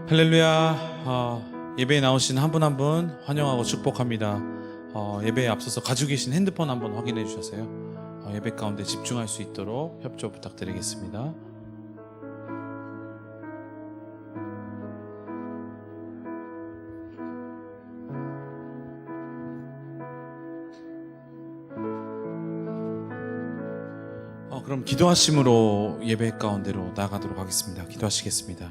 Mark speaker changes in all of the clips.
Speaker 1: 할렐루야. 예배에 나오신 한 분 한 분 환영하고 축복합니다. 예배에 앞서서 가지고 계신 핸드폰 한번 확인해 주셔서요, 예배 가운데 집중할 수 있도록 협조 부탁드리겠습니다. 그럼 기도하심으로 예배 가운데로 나아가도록 하겠습니다. 기도하시겠습니다.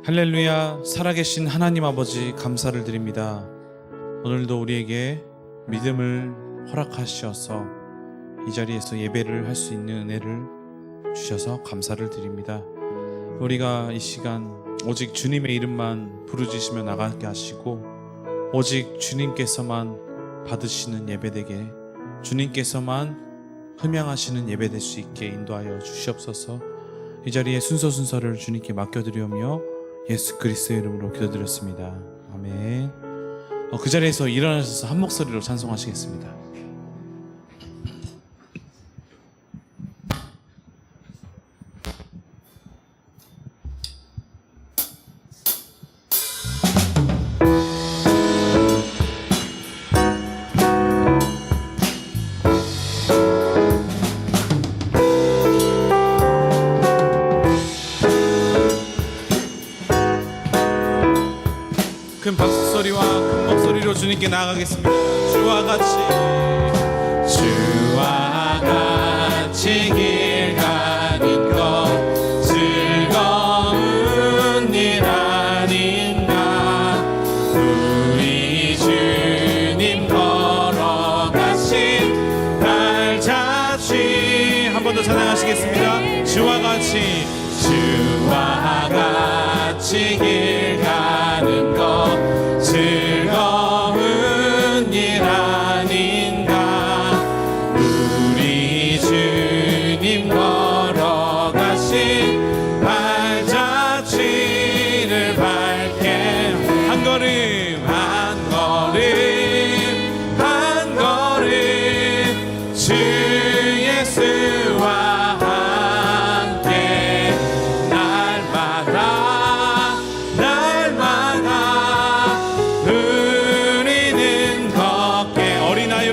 Speaker 1: 할렐루야. 살아계신 하나님 아버지, 감사를 드립니다. 오늘도 우리에게 믿음을 허락하셔서 이 자리에서 예배를 할 수 있는 은혜를 주셔서 감사를 드립니다. 우리가 이 시간 오직 주님의 이름만 부르짖으며 나가게 하시고, 오직 주님께서만 받으시는 예배되게, 주님께서만 흠양하시는 예배될 수 있게 인도하여 주시옵소서. 이 자리에 순서를 주님께 맡겨드리오며 예수 그리스도의 이름으로 기도드렸습니다. 아멘. 그 자리에서 일어나셔서 한 목소리로 찬송하시겠습니다. 큰 박수소리와 큰 목소리로 주님께 나아가겠습니다. 주와 같이 길 가는 것 즐거운 일 아닌가. 우리 주님 걸어가신 발자취 한 번 더 찬양하시겠습니다. 주와 같이 길 가는 것 즐거운 일 아닌가. 우리 주님 걸어가신 발자취를 밟게 한 걸음 한 걸음 주 예수와 함께 날마다 우리는 걷게. 어린아이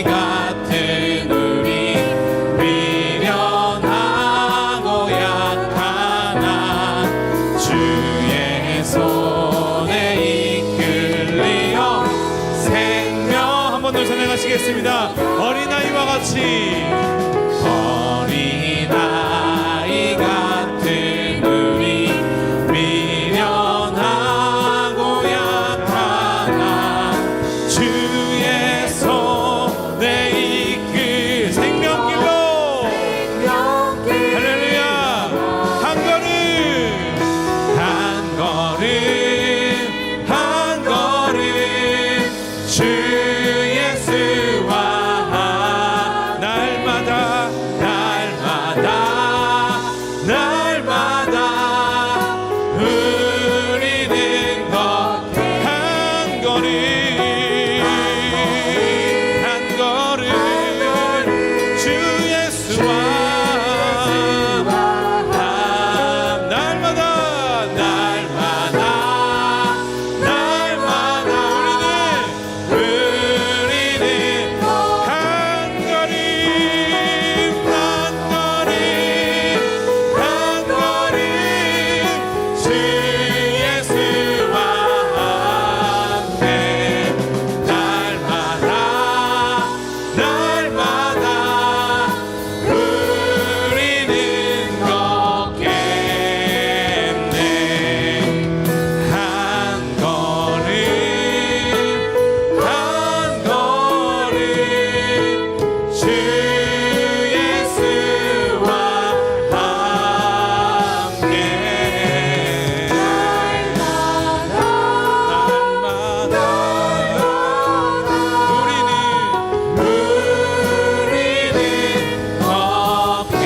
Speaker 1: 같은 우리 미련하고 약하나 주의 손에 이끌리어 생명 한 번 더 찬양하시겠습니다. 어린아이와 같이 같은 우리 미련하고 약하나 주의 손에 이끌 생명길로 할렐루야. 한 걸음 주 예수와 날마다 우리는 걷게. 한 걸음 주 예수와 날마다 우리는 한 걸음 주 예수와 함께 날마다 우리는 걷겠네. 한 걸음 주 예수와 함께 날마다 우리는 걷게.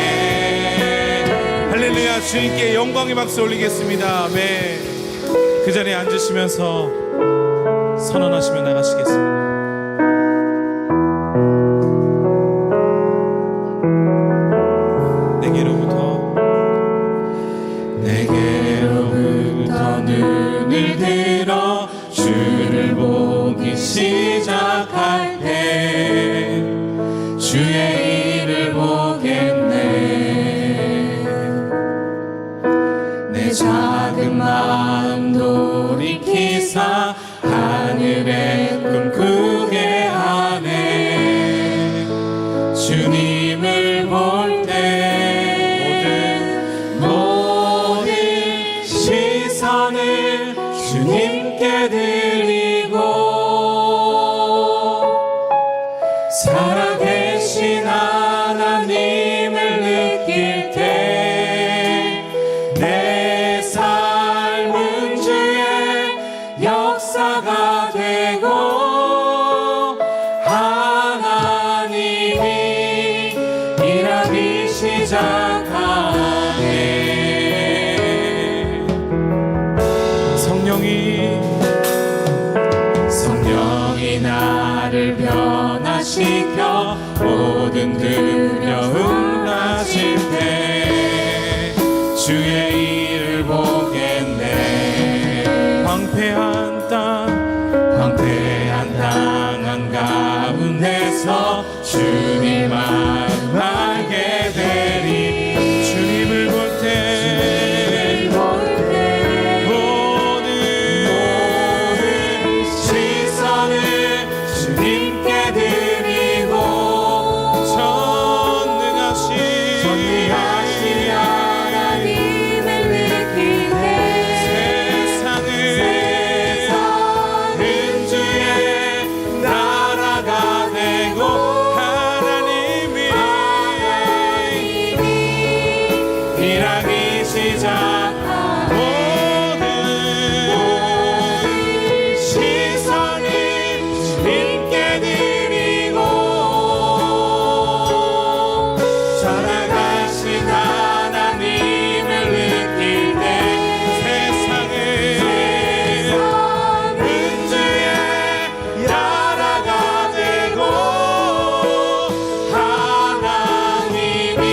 Speaker 1: 할렐루야. 주님께 영광의 박수 올리겠습니다. 아멘. 그 자리에 앉으시면서 선언하시며 나가시겠습니다. 내게로부터 시작할 때 주의 일을 보겠네. 내 작은 마음 돌이키사 하늘의 꿈 꾸게 하네. 주님을 볼 때 모든 시선을 주님께 드리고 살아계신 하나님을 느낄 때 내 삶은 주의 역사가 되고 하나님이 일하기 시작하네. 성령이 나를 변화시켜 모든 두려움 가질 때 주의 일을 보겠네. 황폐한 땅 한가운데서 주님 마음 알게 되리. 주님을 볼 때 모든 시선을 주님께 드리고 전능하신 하나님을 느낄 때 세상은 주의 나라가 되고 하나님이 일하기 시작. 모든 시선을 주님께 드리고 살아가신 하나님을 느낄 때 세상은 주의 나라가 되고 하나님이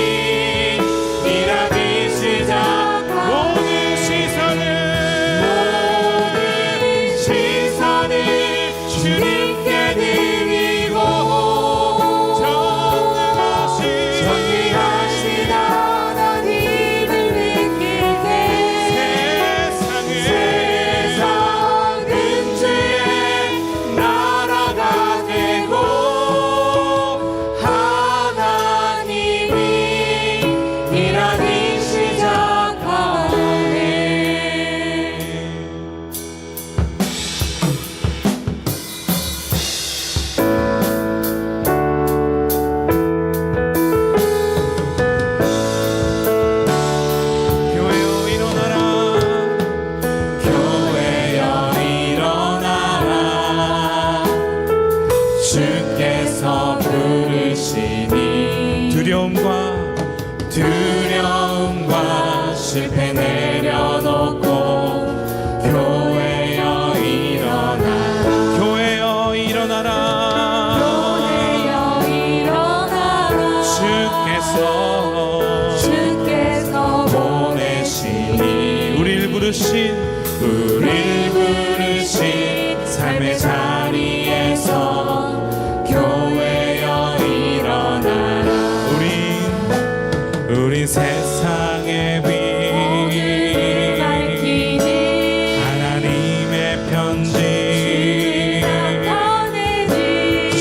Speaker 1: 일하기 시작. 모든 시선을 주님께 드리고 전능하신 하나님을 느낄 때 세상은 주의 나라가 되고 하나님이 일하기 시작하네. 교회여 일어나라. 교회여 일어나라. 주께서 부르시니 두려움과 실패 내려놓고 교회여 일어나라. 교회여 일어나라. 주께서 보내시니 우릴 부르신 삶의 자리에서 교회여 일어나라. 우린 세상의 빛 하나님의 편지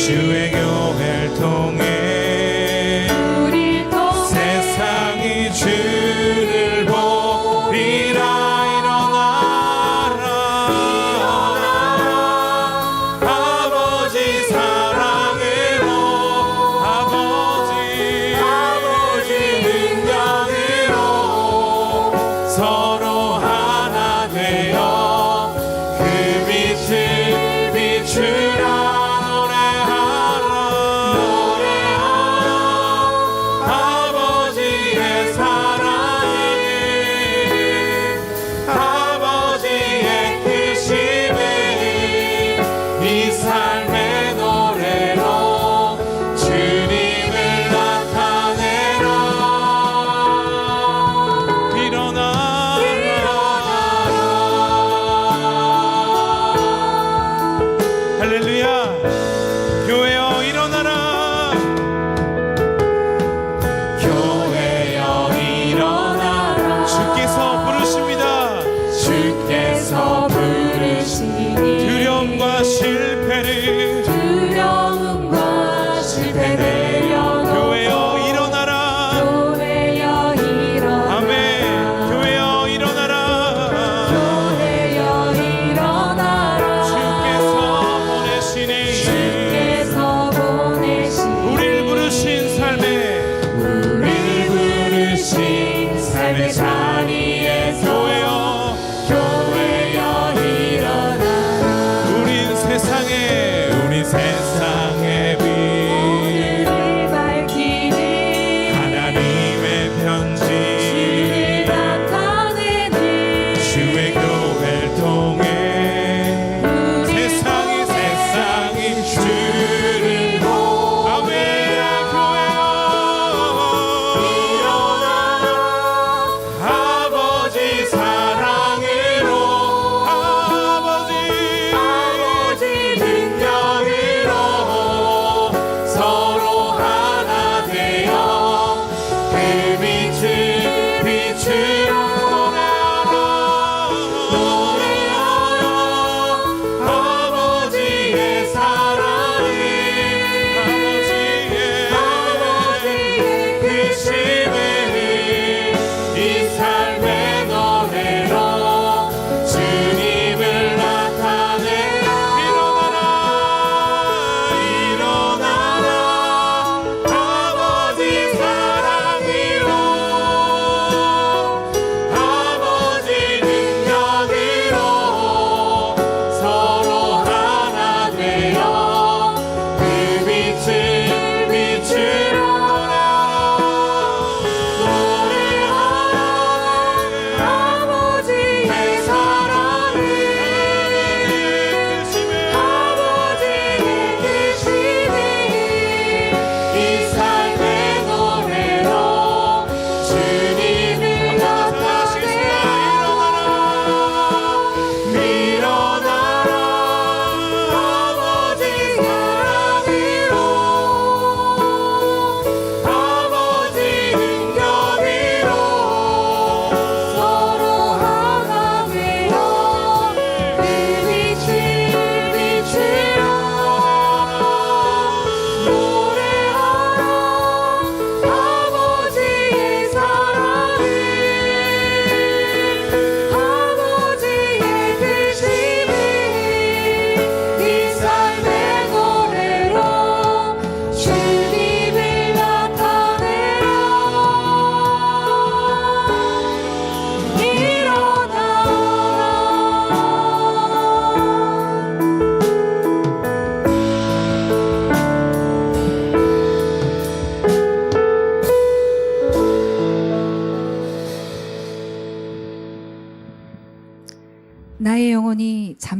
Speaker 1: 주의 교회를 통해 세상이 주를 보리라. 일어나라. 아버지 사랑으로 아버지 능력으로 서로 하나 되어 그 빛을 비추라. 노래하라.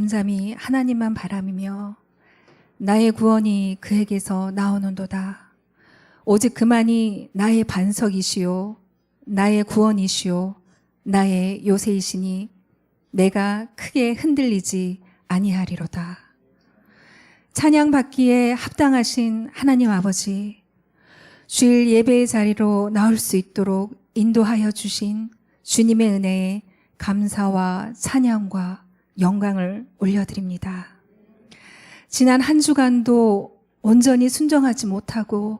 Speaker 2: 잠잠히 하나님만 바라며 나의 구원이 그에게서 나오는도다. 오직 그만이 나의 반석이시요 나의 구원이시요 나의 요새이시니 내가 크게 흔들리지 아니하리로다. 찬양받기에 합당하신 하나님 아버지, 주일 예배의 자리로 나올 수 있도록 인도하여 주신 주님의 은혜에 감사와 찬양과 영광을 올려드립니다. 지난 한 주간도 온전히 순종하지 못하고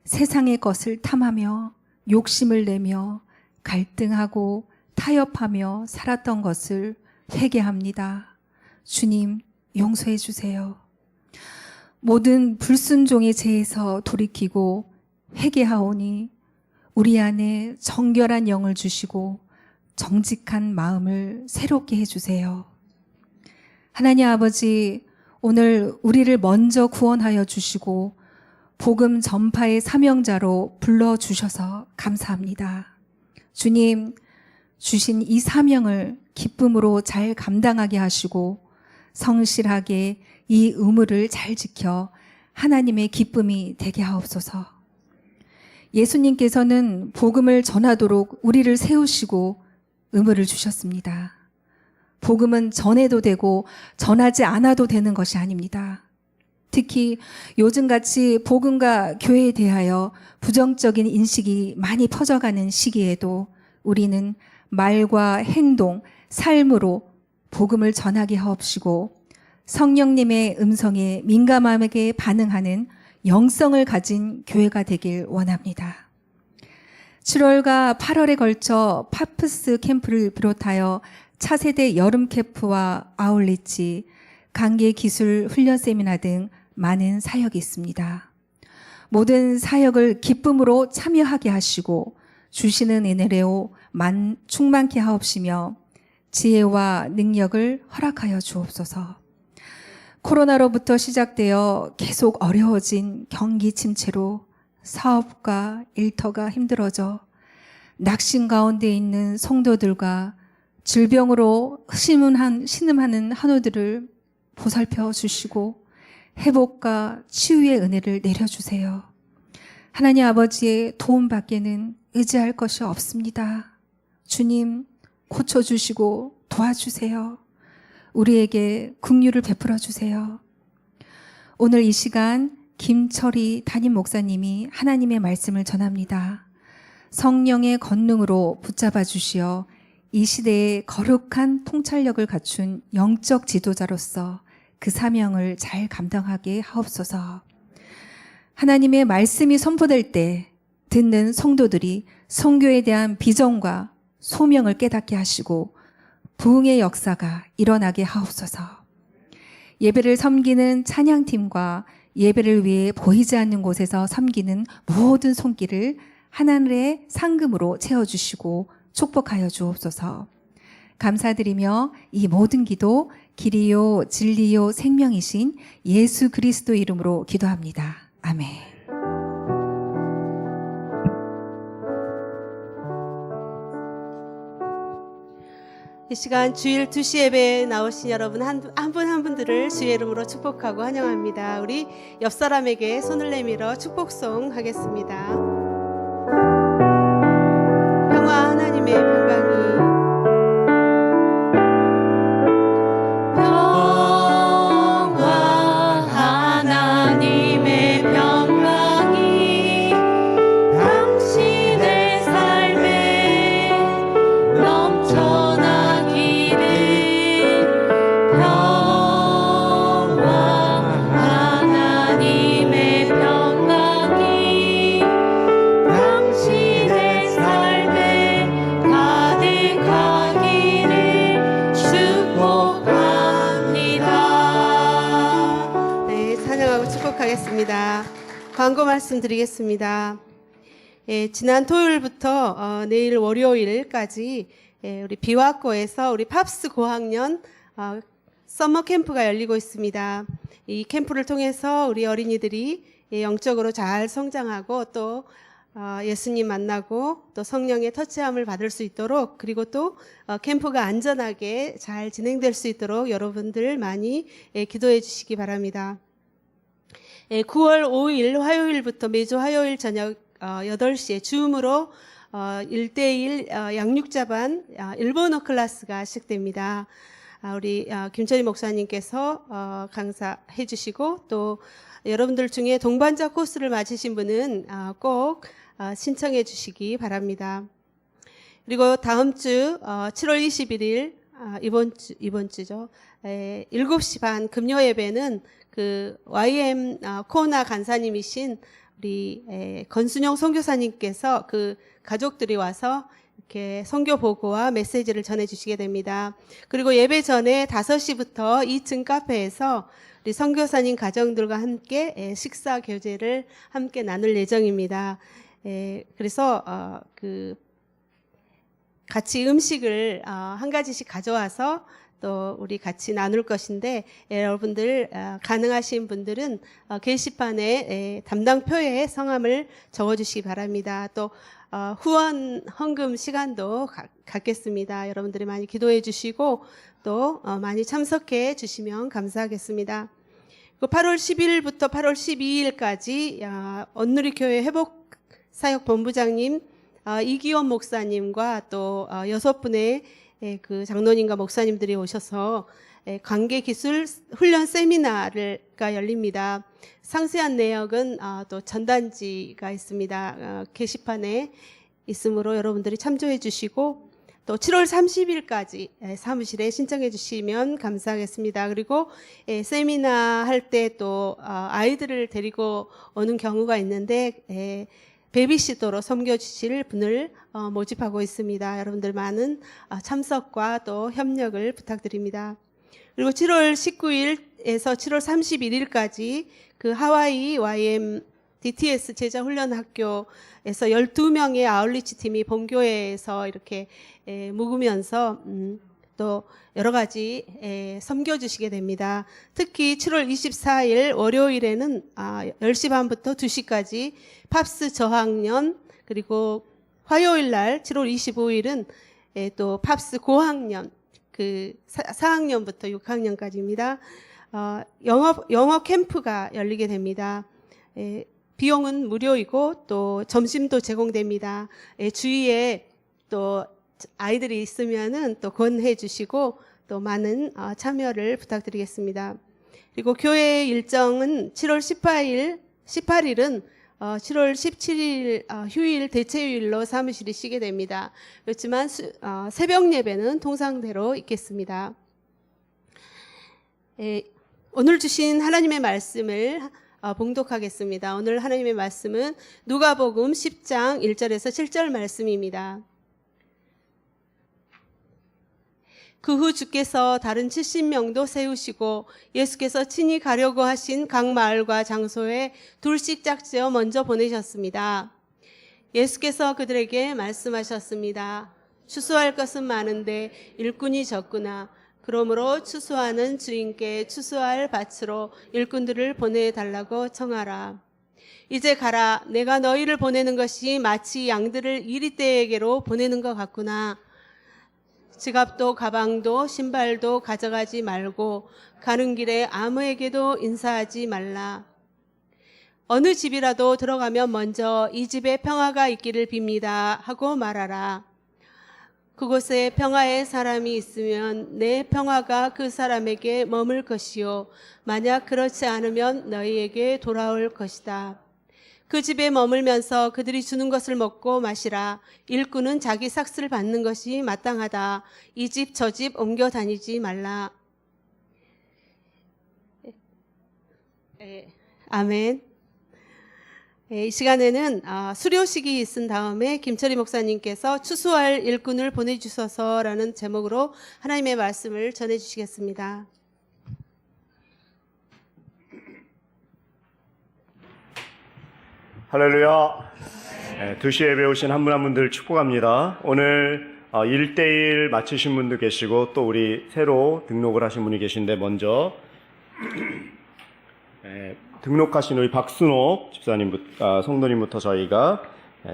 Speaker 2: 세상의 것을 탐하며 욕심을 내며 갈등하고 타협하며 살았던 것을 회개합니다. 주님, 용서해 주세요. 모든 불순종의 죄에서 돌이키고 회개하오니 우리 안에 정결한 영을 주시고 정직한 마음을 새롭게 해주세요. 하나님 아버지, 오늘 우리를 먼저 구원하여 주시고 복음 전파의 사명자로 불러주셔서 감사합니다. 주님, 주신 이 사명을 기쁨으로 잘 감당하게 하시고 성실하게 이 의무를 잘 지켜 하나님의 기쁨이 되게 하옵소서. 예수님께서는 복음을 전하도록 우리를 세우시고 의무를 주셨습니다. 복음은 전해도 되고 전하지 않아도 되는 것이 아닙니다. 특히 요즘같이 복음과 교회에 대하여 부정적인 인식이 많이 퍼져가는 시기에도 우리는 말과 행동, 삶으로 복음을 전하게 하옵시고 성령님의 음성에 민감하게 반응하는 영성을 가진 교회가 되길 원합니다. 7월과 8월에 걸쳐 파프스 캠프를 비롯하여 차세대 여름 캠프와 아울리치, 관계 기술 훈련 세미나 등 많은 사역이 있습니다. 모든 사역을 기쁨으로 참여하게 하시고 주시는 은혜로 충만케 하옵시며 지혜와 능력을 허락하여 주옵소서. 코로나로부터 시작되어 계속 어려워진 경기 침체로 사업과 일터가 힘들어져 낙심 가운데 있는 성도들과 질병으로 신음하는 한우들을 보살펴 주시고 회복과 치유의 은혜를 내려주세요. 하나님 아버지의 도움밖에는 의지할 것이 없습니다. 주님, 고쳐주시고 도와주세요. 우리에게 긍휼을 베풀어 주세요. 오늘 이 시간 김철희 담임 목사님이 하나님의 말씀을 전합니다. 성령의 권능으로 붙잡아 주시어 이 시대에 거룩한 통찰력을 갖춘 영적 지도자로서 그 사명을 잘 감당하게 하옵소서. 하나님의 말씀이 선포될 때 듣는 성도들이 선교에 대한 비전과 소명을 깨닫게 하시고 부흥의 역사가 일어나게 하옵소서. 예배를 섬기는 찬양팀과 예배를 위해 보이지 않는 곳에서 섬기는 모든 손길을 하늘의 상금으로 채워주시고 축복하여 주옵소서. 감사드리며 이 모든 기도 길이요 진리요 생명이신 예수 그리스도 이름으로 기도합니다. 아멘.
Speaker 3: 이 시간 주일 2시 예배에 나오신 여러분 한 분 한 분들을 주의 이름으로 축복하고 환영합니다. 우리 옆 사람에게 손을 내밀어 축복송 하겠습니다. 평화 하나님의 평강이 축복하겠습니다. 광고 말씀드리겠습니다. 지난 토요일부터 내일 월요일까지 우리 비화고에서 우리 팝스 고학년 서머 캠프가 열리고 있습니다. 이 캠프를 통해서 우리 어린이들이 영적으로 잘 성장하고 또 예수님 만나고 또 성령의 터치함을 받을 수 있도록, 그리고 또 캠프가 안전하게 잘 진행될 수 있도록 여러분들 많이 기도해 주시기 바랍니다. 9월 5일 화요일부터 매주 화요일 저녁 8시에 줌으로 1대1 양육자반 일본어 클래스가 시작됩니다. 우리 김철희 목사님께서 강사해 주시고, 또 여러분들 중에 동반자 코스를 마치신 분은 꼭 신청해 주시기 바랍니다. 그리고 다음 주 7월 21일 이번 주죠. 7시 반 금요 예배는 그 YM 코나 간사님이신 우리 건순영 선교사님께서 그 가족들이 와서 이렇게 선교 보고와 메시지를 전해 주시게 됩니다. 그리고 예배 전에 5시부터 2층 카페에서 우리 선교사님 가정들과 함께 식사 교제를 함께 나눌 예정입니다. 그래서 그 같이 음식을 한 가지씩 가져와서 또 우리 같이 나눌 것인데, 여러분들 가능하신 분들은 게시판에 담당표에 성함을 적어주시기 바랍니다. 또 후원 헌금 시간도 갖겠습니다. 여러분들이 많이 기도해 주시고 또 많이 참석해 주시면 감사하겠습니다. 8월 10일부터 8월 12일까지 온누리교회 회복사역본부장님 이기원 목사님과 또 6분의 그 장로님과 목사님들이 오셔서 관계기술 훈련 세미나가 열립니다. 상세한 내역은 또 전단지가 있습니다. 게시판에 있으므로 여러분들이 참조해 주시고, 또 7월 30일까지 사무실에 신청해 주시면 감사하겠습니다. 그리고 세미나 할 때 또 아이들을 데리고 오는 경우가 있는데 베이비시터로 섬겨주실 분을 모집하고 있습니다. 여러분들 많은 참석과 또 협력을 부탁드립니다. 그리고 7월 19일에서 7월 31일까지 그 하와이 YM DTS 제자훈련학교에서 12명의 아울리치 팀이 본교회에서 이렇게 묵으면서 또 여러 가지 섬겨주시게 됩니다. 특히 7월 24일 월요일에는 10시 반부터 2시까지 팝스 저학년, 그리고 화요일 날 7월 25일은 또 팝스 고학년, 그 4학년부터 6학년까지입니다. 영어 캠프가 열리게 됩니다. 비용은 무료이고 또 점심도 제공됩니다. 주위에 또 아이들이 있으면은 또 권해 주시고 또 많은 참여를 부탁드리겠습니다. 그리고 교회 일정은 7월 18일은 7월 17일 휴일 대체휴일로 사무실이 쉬게 됩니다. 그렇지만 새벽 예배는 통상대로 있겠습니다. 오늘 주신 하나님의 말씀을 봉독하겠습니다. 오늘 하나님의 말씀은 누가복음 10장 1절에서 7절 말씀입니다. 그 후 주께서 다른 70명도 세우시고 예수께서 친히 가려고 하신 각 마을과 장소에 둘씩 짝지어 먼저 보내셨습니다. 예수께서 그들에게 말씀하셨습니다. 추수할 것은 많은데 일꾼이 적구나. 그러므로 추수하는 주인께 추수할 밭으로 일꾼들을 보내달라고 청하라. 이제 가라. 내가 너희를 보내는 것이 마치 양들을 이리떼에게로 보내는 것 같구나. 지갑도 가방도 신발도 가져가지 말고 가는 길에 아무에게도 인사하지 말라. 어느 집이라도 들어가면 먼저 이 집에 평화가 있기를 빕니다 하고 말하라. 그곳에 평화의 사람이 있으면 내 평화가 그 사람에게 머물 것이요 만약 그렇지 않으면 너희에게 돌아올 것이다. 그 집에 머물면서 그들이 주는 것을 먹고 마시라. 일꾼은 자기 삭슬 받는 것이 마땅하다. 이 집 저 집 옮겨 다니지 말라. 아멘. 이 시간에는 수료식이 있은 다음에 김철희 목사님께서 추수할 일꾼을 보내주셔서라는 제목으로 하나님의 말씀을 전해주시겠습니다.
Speaker 4: 할렐루야. 2시 예배 오신 한 분 한 분들 축복합니다. 오늘 1대1 마치신 분도 계시고 또 우리 새로 등록을 하신 분이 계신데 먼저 등록하신 우리 박순옥 집사님부터 성도님부터 저희가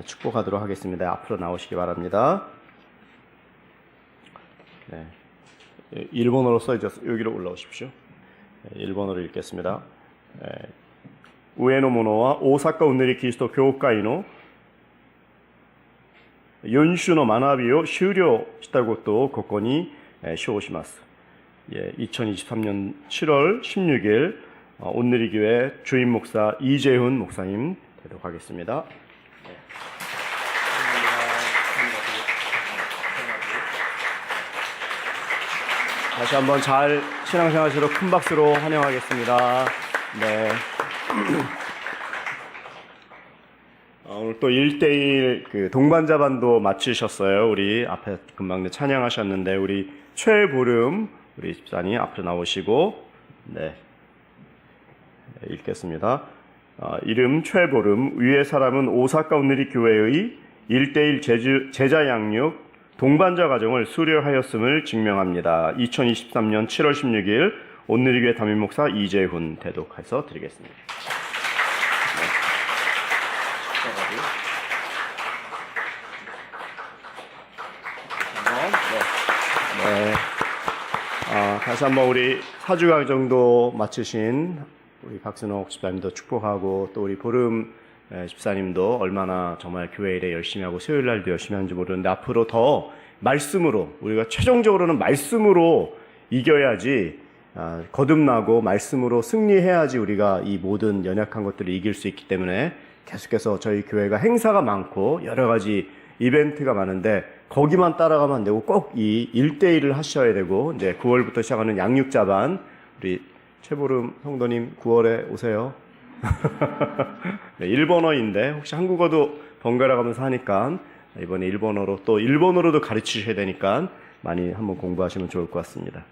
Speaker 4: 축복하도록 하겠습니다. 앞으로 나오시기 바랍니다. 네. 일본어로 써있어서 여기로 올라오십시오. 일본어로 읽겠습니다. 上の者は大阪うねりキリスト教会の4種の学びを終了したことをここに称します。 2023년 7월 16일 온누리교회 주임 목사 이재훈 목사님 되도록 하겠습니다. 다시 한번 잘 신앙생활하시도록 큰 박수로 환영하겠습니다. 네. 오늘 또 1대1 그 동반자반도 마치셨어요. 우리 앞에 금방 찬양하셨는데 우리 최보름 우리 집사님 앞으로 나오시고 네 읽겠습니다. 이름 최보름 위의 사람은 오사카 온누리 교회의 1대1 제자 양육 동반자 과정을 수료하였음을 증명합니다. 2023년 7월 16일 온누리교회 담임목사 이재훈 대독해서 드리겠습니다. 네. 다시 한번 우리 4주간 정도 마치신 우리 박순옥 집사님도 축복하고 또 우리 보름 집사님도 얼마나 정말 교회 일에 열심히 하고 수요일 날도 열심히 하는지 모르는데 앞으로 더 말씀으로 우리가 최종적으로는 말씀으로 이겨야지 거듭나고 말씀으로 승리해야지 우리가 이 모든 연약한 것들을 이길 수 있기 때문에 계속해서 저희 교회가 행사가 많고 여러 가지 이벤트가 많은데 거기만 따라가면 안 되고 꼭 이 1대1을 하셔야 되고 이제 9월부터 시작하는 양육자반 우리 최보름 성도님 9월에 오세요. 네, 일본어인데 혹시 한국어도 번갈아 가면서 하니까 이번에 일본어로 또 일본어로도 가르치셔야 되니까 많이 한번 공부하시면 좋을 것 같습니다.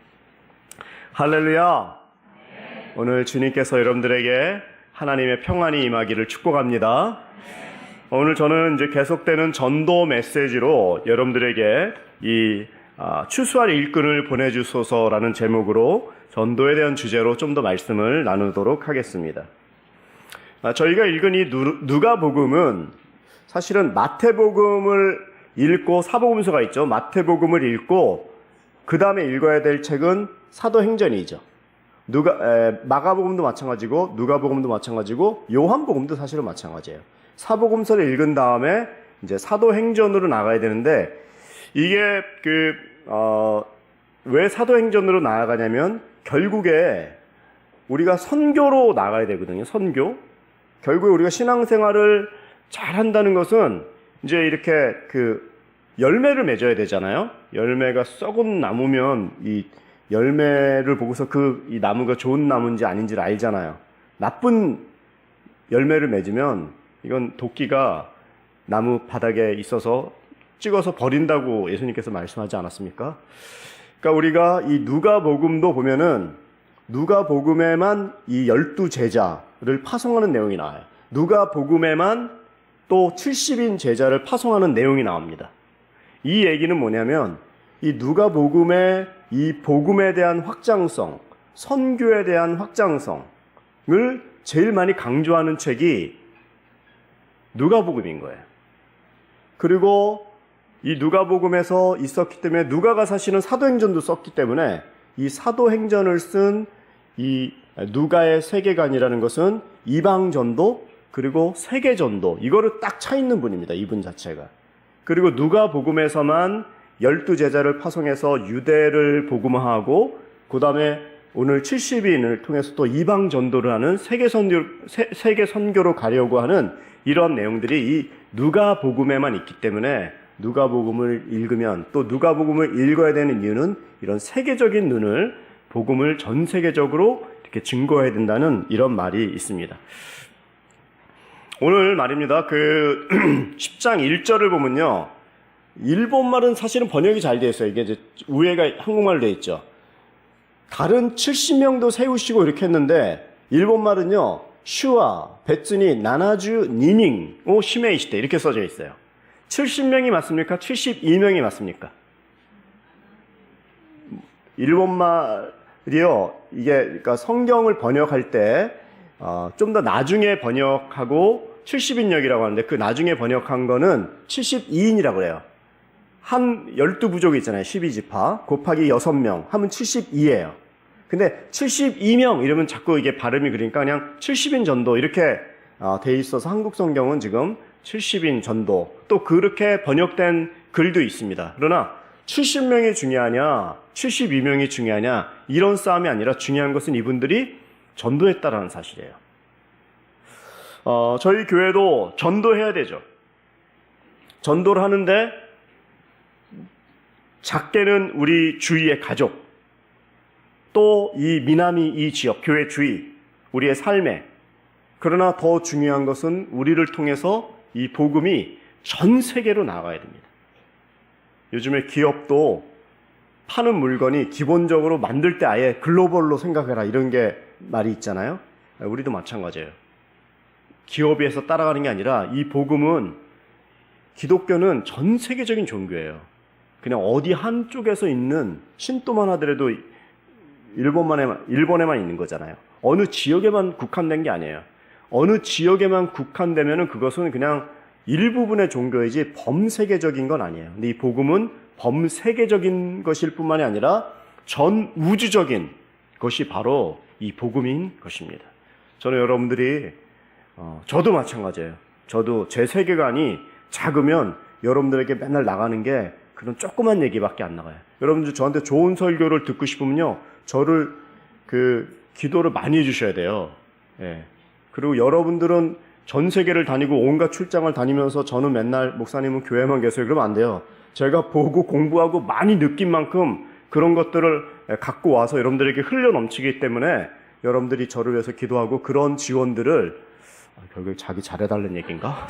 Speaker 4: 할렐루야. 오늘 주님께서 여러분들에게 하나님의 평안이 임하기를 축복합니다. 오늘 저는 이제 계속되는 전도 메시지로 여러분들에게 이 추수할 일꾼을 보내주소서라는 제목으로 전도에 대한 주제로 좀 더 말씀을 나누도록 하겠습니다. 저희가 읽은 이 누가복음은 사실은 마태복음을 읽고 사복음서가 있죠. 마태복음을 읽고 그 다음에 읽어야 될 책은 사도행전이죠. 마가복음도 마찬가지고 누가복음도 마찬가지고 요한복음도 사실은 마찬가지예요. 사복음서를 읽은 다음에 이제 사도행전으로 나가야 되는데 이게 왜 사도행전으로 나아가냐면 결국에 우리가 선교로 나가야 되거든요. 선교. 결국에 우리가 신앙생활을 잘 한다는 것은 이제 이렇게 열매를 맺어야 되잖아요. 열매가 썩은 나무면 이 열매를 보고서 이 나무가 좋은 나무인지 아닌지를 알잖아요. 나쁜 열매를 맺으면 이건 도끼가 나무 바닥에 있어서 찍어서 버린다고 예수님께서 말씀하지 않았습니까? 그러니까 우리가 이 누가복음도 보면은 누가복음에만 이 12제자를 파송하는 내용이 나와요. 누가복음에만 또 70인 제자를 파송하는 내용이 나옵니다. 이 얘기는 뭐냐면 이 누가복음의 이 복음에 대한 확장성, 선교에 대한 확장성을 제일 많이 강조하는 책이 누가복음인 거예요. 그리고 이 누가복음에서 있었기 때문에 누가가 사실은 사도행전도 썼기 때문에 이 사도행전을 쓴 이 누가의 세계관이라는 것은 이방전도 그리고 세계전도 이거를 딱 차 있는 분입니다. 이분 자체가. 그리고 누가복음에서만 12제자를 파송해서 유대를 복음화하고 그 다음에 오늘 70인을 통해서 또 이방전도를 하는 세계선교로 가려고 하는 이런 내용들이 이 누가복음에만 있기 때문에 누가복음을 읽으면 또 누가복음을 읽어야 되는 이유는 이런 세계적인 눈을 복음을 전 세계적으로 이렇게 증거해야 된다는 이런 말이 있습니다. 오늘 말입니다. 10장 1절을 보면요. 일본말은 사실은 번역이 잘 되어 있어요. 이게 이제 위에가 한국말로 되어 있죠. 다른 70명도 세우시고 이렇게 했는데 일본말은요. 슈와 베츠니 나나주 니닝 오 시메이시테 이렇게 써져 있어요. 70명이 맞습니까? 72명이 맞습니까? 일본말이요. 이게 그러니까 성경을 번역할 때 좀 더 나중에 번역하고 70인역이라고 하는데 그 나중에 번역한 거는 72인이라고 해요. 한 12부족이 있잖아요. 12지파 곱하기 6명 하면 72예요. 근데 72명 이러면 자꾸 이게 발음이 그러니까 그냥 70인 전도 이렇게 돼 있어서 한국 성경은 지금 70인 전도 또 그렇게 번역된 글도 있습니다. 그러나 70명이 중요하냐 72명이 중요하냐 이런 싸움이 아니라 중요한 것은 이분들이 전도했다라는 사실이에요. 저희 교회도 전도해야 되죠. 전도를 하는데 작게는 우리 주위의 가족, 또 이 미남이 이 지역, 교회 주위, 우리의 삶에, 그러나 더 중요한 것은 우리를 통해서 이 복음이 전 세계로 나가야 됩니다. 요즘에 기업도 파는 물건이 기본적으로 만들 때 아예 글로벌로 생각해라 이런 게 말이 있잖아요. 우리도 마찬가지예요. 기업에서 따라가는 게 아니라 이 복음은 기독교는 전 세계적인 종교예요. 그냥 어디 한쪽에서 있는 신도만 하더라도 일본에만 있는 거잖아요. 어느 지역에만 국한된 게 아니에요. 어느 지역에만 국한되면은 그것은 그냥 일부분의 종교이지 범세계적인 건 아니에요. 근데 이 복음은 범세계적인 것일 뿐만이 아니라 전 우주적인 것이 바로 이 복음인 것입니다. 저는 여러분들이 저도 마찬가지예요. 저도 제 세계관이 작으면 여러분들에게 맨날 나가는 게 그런 조그만 얘기밖에 안 나가요. 여러분들 저한테 좋은 설교를 듣고 싶으면요, 저를 기도를 많이 해주셔야 돼요. 예. 그리고 여러분들은 전 세계를 다니고 온갖 출장을 다니면서 저는 맨날 목사님은 교회만 계세요. 그러면 안 돼요. 제가 보고 공부하고 많이 느낀 만큼 그런 것들을 갖고 와서 여러분들에게 흘려 넘치기 때문에 여러분들이 저를 위해서 기도하고 그런 지원들을 결국 자기 잘해달라는 얘기인가?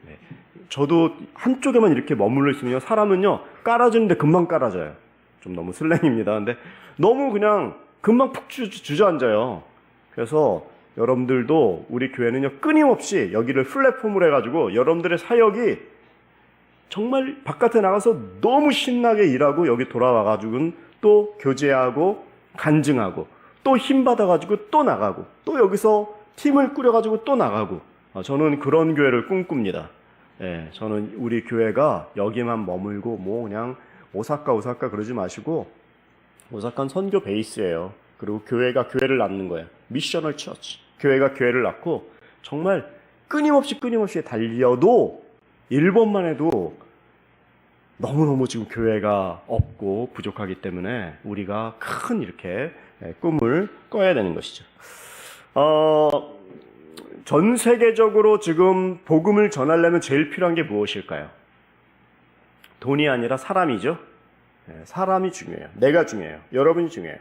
Speaker 4: 네. 저도 한쪽에만 이렇게 머물러 있으면요, 사람은요 깔아주는데 금방 깔아져요. 좀 너무 슬랭입니다. 근데 너무 그냥 금방 푹 주저앉아요. 그래서 여러분들도 우리 교회는요 끊임없이 여기를 플랫폼으로 해가지고 여러분들의 사역이 정말 바깥에 나가서 너무 신나게 일하고 여기 돌아와가지고는 또 교제하고 간증하고 또 힘 받아가지고 또 나가고 또 여기서 팀을 꾸려가지고 또 나가고, 저는 그런 교회를 꿈꿉니다. 예, 저는 우리 교회가 여기만 머물고 뭐 그냥 오사카 그러지 마시고, 오사카는 선교 베이스예요. 그리고 교회가 교회를 낳는 거예요. 미셔널 처치. 교회가 교회를 낳고 정말 끊임없이 달려도 일본만 해도 너무너무 지금 교회가 없고 부족하기 때문에 우리가 큰 이렇게 꿈을 꿔야 되는 것이죠. 전 세계적으로 지금 복음을 전하려면 제일 필요한 게 무엇일까요? 돈이 아니라 사람이죠. 사람이 중요해요. 내가 중요해요. 여러분이 중요해요.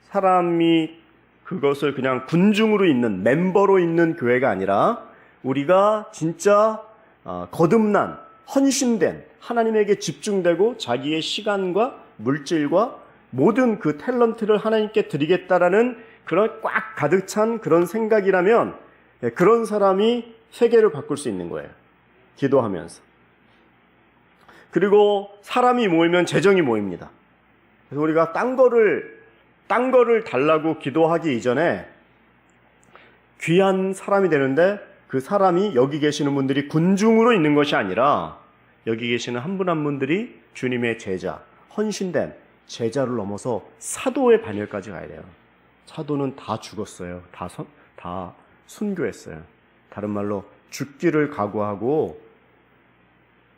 Speaker 4: 사람이 그것을 그냥 군중으로 있는, 멤버로 있는 교회가 아니라 우리가 진짜 거듭난, 헌신된, 하나님에게 집중되고 자기의 시간과 물질과 모든 그 탤런트를 하나님께 드리겠다라는 그런 꽉 가득 찬 그런 생각이라면 그런 사람이 세계를 바꿀 수 있는 거예요. 기도하면서. 그리고 사람이 모이면 재정이 모입니다. 그래서 우리가 딴 거를 달라고 기도하기 이전에 귀한 사람이 되는데 그 사람이 여기 계시는 분들이 군중으로 있는 것이 아니라 여기 계시는 한 분 한 분들이 주님의 제자, 헌신된 제자를 넘어서 사도의 반열까지 가야 돼요. 사도는 다 죽었어요. 다 순교했어요. 다른 말로 죽기를 각오하고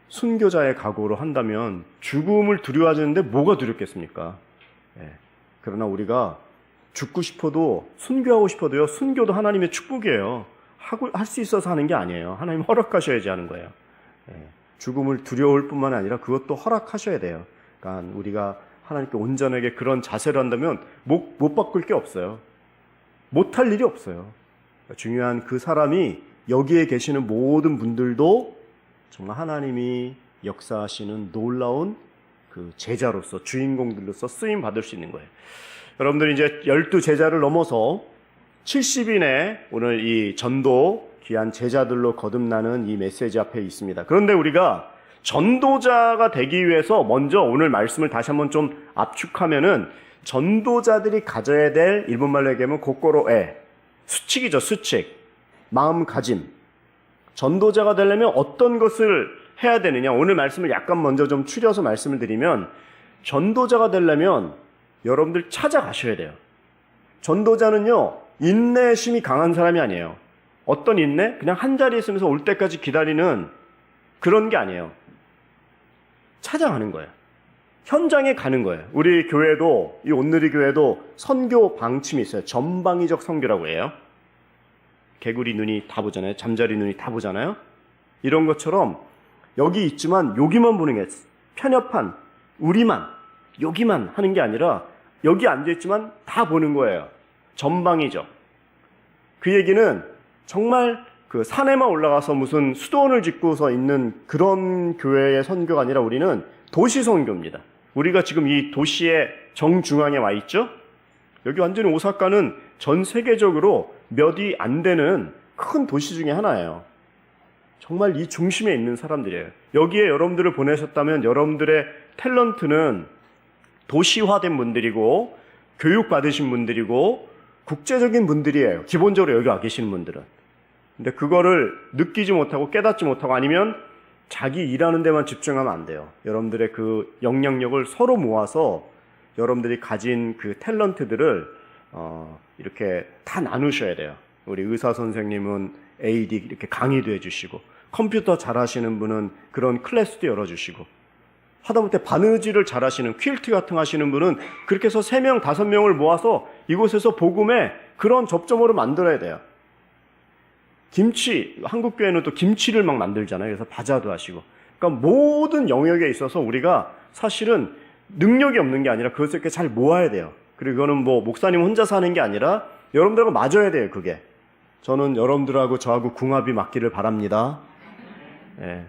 Speaker 4: 순교자의 각오로 한다면 죽음을 두려워하는데 뭐가 두렵겠습니까? 그러나 우리가 죽고 싶어도 순교하고 싶어도요, 순교도 하나님의 축복이에요. 할 수 있어서 하는 게 아니에요. 하나님 허락하셔야지 하는 거예요. 죽음을 두려울 뿐만 아니라 그것도 허락하셔야 돼요. 그러니까 우리가 하나님께 온전하게 그런 자세를 한다면 못 바꿀 게 없어요. 못할 일이 없어요. 중요한 그 사람이 여기에 계시는 모든 분들도 정말 하나님이 역사하시는 놀라운 그 제자로서, 주인공들로서 쓰임 받을 수 있는 거예요. 여러분들이 이제 12제자를 넘어서 70인의 오늘 이 전도 귀한 제자들로 거듭나는 이 메시지 앞에 있습니다. 그런데 우리가 전도자가 되기 위해서 먼저 오늘 말씀을 다시 한번 좀 압축하면은 전도자들이 가져야 될, 일본말로 얘기하면 고꼬로에, 수칙이죠, 수칙. 마음가짐, 전도자가 되려면 어떤 것을 해야 되느냐. 오늘 말씀을 약간 먼저 좀 추려서 말씀을 드리면, 전도자가 되려면 여러분들 찾아가셔야 돼요. 전도자는요, 인내심이 강한 사람이 아니에요. 어떤 인내? 그냥 한 자리에 있으면서 올 때까지 기다리는 그런 게 아니에요. 찾아가는 거예요. 현장에 가는 거예요. 우리 교회도, 이 온누리 교회도 선교 방침이 있어요. 전방위적 선교라고 해요. 개구리 눈이 다 보잖아요. 잠자리 눈이 다 보잖아요. 이런 것처럼 여기 있지만 여기만 보는 게 편협한 우리만 여기만 하는 게 아니라 여기 앉아있지만 다 보는 거예요. 전방위적. 그 얘기는 정말 그 산에만 올라가서 무슨 수도원을 짓고서 있는 그런 교회의 선교가 아니라 우리는 도시 선교입니다. 우리가 지금 이 도시의 정중앙에 와 있죠? 여기 완전히 오사카는 전 세계적으로 몇 위 안 되는 큰 도시 중에 하나예요. 정말 이 중심에 있는 사람들이에요. 여기에 여러분들을 보내셨다면 여러분들의 탤런트는 도시화된 분들이고 교육받으신 분들이고 국제적인 분들이에요. 기본적으로 여기 와 계시는 분들은. 근데 그거를 느끼지 못하고 깨닫지 못하고 아니면 자기 일하는 데만 집중하면 안 돼요. 여러분들의 그 영향력을 서로 모아서 여러분들이 가진 그 탤런트들을 이렇게 다 나누셔야 돼요. 우리 의사 선생님은 AD 이렇게 강의도 해주시고, 컴퓨터 잘하시는 분은 그런 클래스도 열어주시고, 하다못해 바느질을 잘하시는 퀼트 같은 거 하시는 분은 그렇게 해서 3명, 5명을 모아서 이곳에서 복음의 그런 접점으로 만들어야 돼요. 김치, 한국 교회는 또 김치를 막 만들잖아요. 그래서 바자도 하시고. 그러니까 모든 영역에 있어서 우리가 사실은 능력이 없는 게 아니라 그것을 이렇게 잘 모아야 돼요. 그리고 그거는 뭐 목사님 혼자서 하는 게 아니라 여러분들하고 맞아야 돼요, 그게. 저는 여러분들하고 저하고 궁합이 맞기를 바랍니다. 예.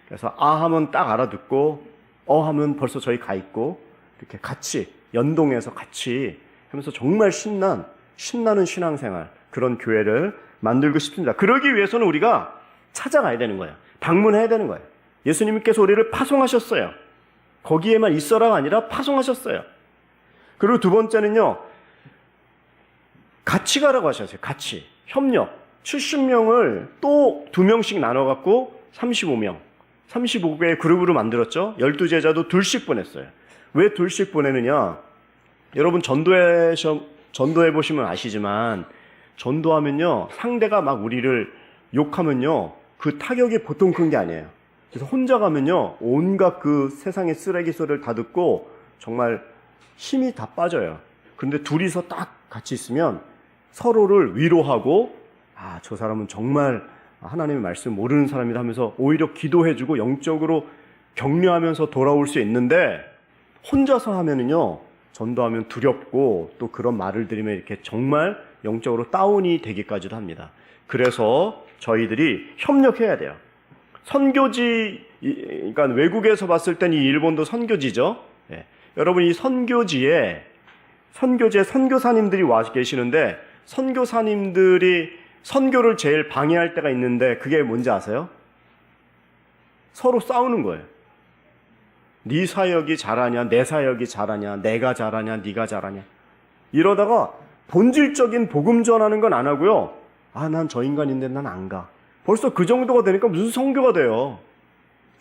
Speaker 4: 그래서 아 하면 딱 알아듣고 하면 벌써 저희 가 있고 이렇게 같이 연동해서 같이 하면서 정말 신나는 신앙생활, 그런 교회를 만들고 싶습니다. 그러기 위해서는 우리가 찾아가야 되는 거예요. 방문해야 되는 거예요. 예수님께서 우리를 파송하셨어요. 거기에만 있어라가 아니라 파송하셨어요. 그리고 두 번째는요, 같이 가라고 하셨어요. 같이. 협력. 70명을 또 2명씩 나눠갖고 35명. 35개의 그룹으로 만들었죠. 12제자도 둘씩 보냈어요. 왜 둘씩 보내느냐? 여러분 전도해 보시면 아시지만 전도하면요, 상대가 막 우리를 욕하면요, 그 타격이 보통 큰 게 아니에요. 그래서 혼자 가면요, 온갖 그 세상의 쓰레기 소리를 다 듣고 정말 힘이 다 빠져요. 그런데 둘이서 딱 같이 있으면 서로를 위로하고, 아, 저 사람은 정말 하나님의 말씀 모르는 사람이다 하면서 오히려 기도해주고 영적으로 격려하면서 돌아올 수 있는데, 혼자서 하면은요, 전도하면 두렵고 또 그런 말을 들으면 이렇게 정말 영적으로 다운이 되기까지도 합니다. 그래서 저희들이 협력해야 돼요. 선교지, 그러니까 외국에서 봤을 땐 이 일본도 선교지죠. 예. 여러분, 이 선교지에 선교사님들이 와 계시는데, 선교사님들이 선교를 제일 방해할 때가 있는데 그게 뭔지 아세요? 서로 싸우는 거예요. 네 사역이 잘하냐, 내 사역이 잘하냐, 내가 잘하냐, 네가 잘하냐. 이러다가 본질적인 복음 전하는 건 안 하고요. 아, 난 저 인간인데 난 안 가. 벌써 그 정도가 되니까 무슨 선교가 돼요.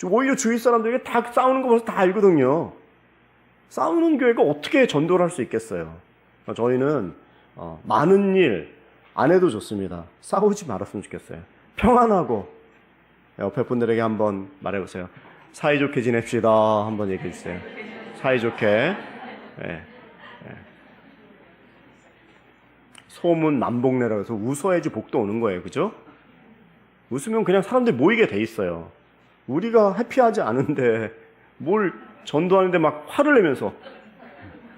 Speaker 4: 오히려 주위 사람들에게 다 싸우는 거 벌써 다 알거든요. 싸우는 교회가 어떻게 전도를 할 수 있겠어요? 저희는 많은 일 안 해도 좋습니다. 싸우지 말았으면 좋겠어요. 평안하고, 옆에 분들에게 한번 말해보세요. 사이좋게 지냅시다. 한번 얘기해 주세요. 사이좋게. 예. 소문 만복내라고 해서 웃어야지 복도 오는 거예요. 그죠? 웃으면 그냥 사람들이 모이게 돼 있어요. 우리가 해피하지 않은데 뭘 전도하는데 막 화를 내면서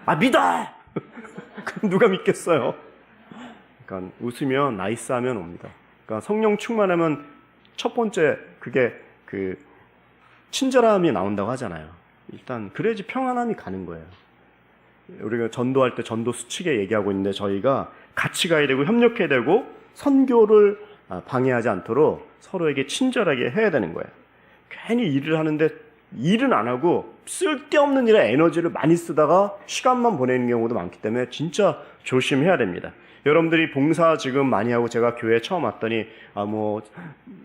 Speaker 4: 아, 믿어! 그럼 누가 믿겠어요? 그러니까 웃으면 나이스하면 옵니다. 그러니까 성령 충만하면 첫 번째 그게 그 친절함이 나온다고 하잖아요. 일단 그래야지 평안함이 가는 거예요. 우리가 전도할 때 전도 수칙에 얘기하고 있는데 저희가 같이 가야 되고 협력해야 되고 선교를 방해하지 않도록 서로에게 친절하게 해야 되는 거예요. 괜히 일을 하는데 일은 안 하고 쓸데없는 일에 에너지를 많이 쓰다가 시간만 보내는 경우도 많기 때문에 진짜 조심해야 됩니다. 여러분들이 봉사 지금 많이 하고 제가 교회 처음 왔더니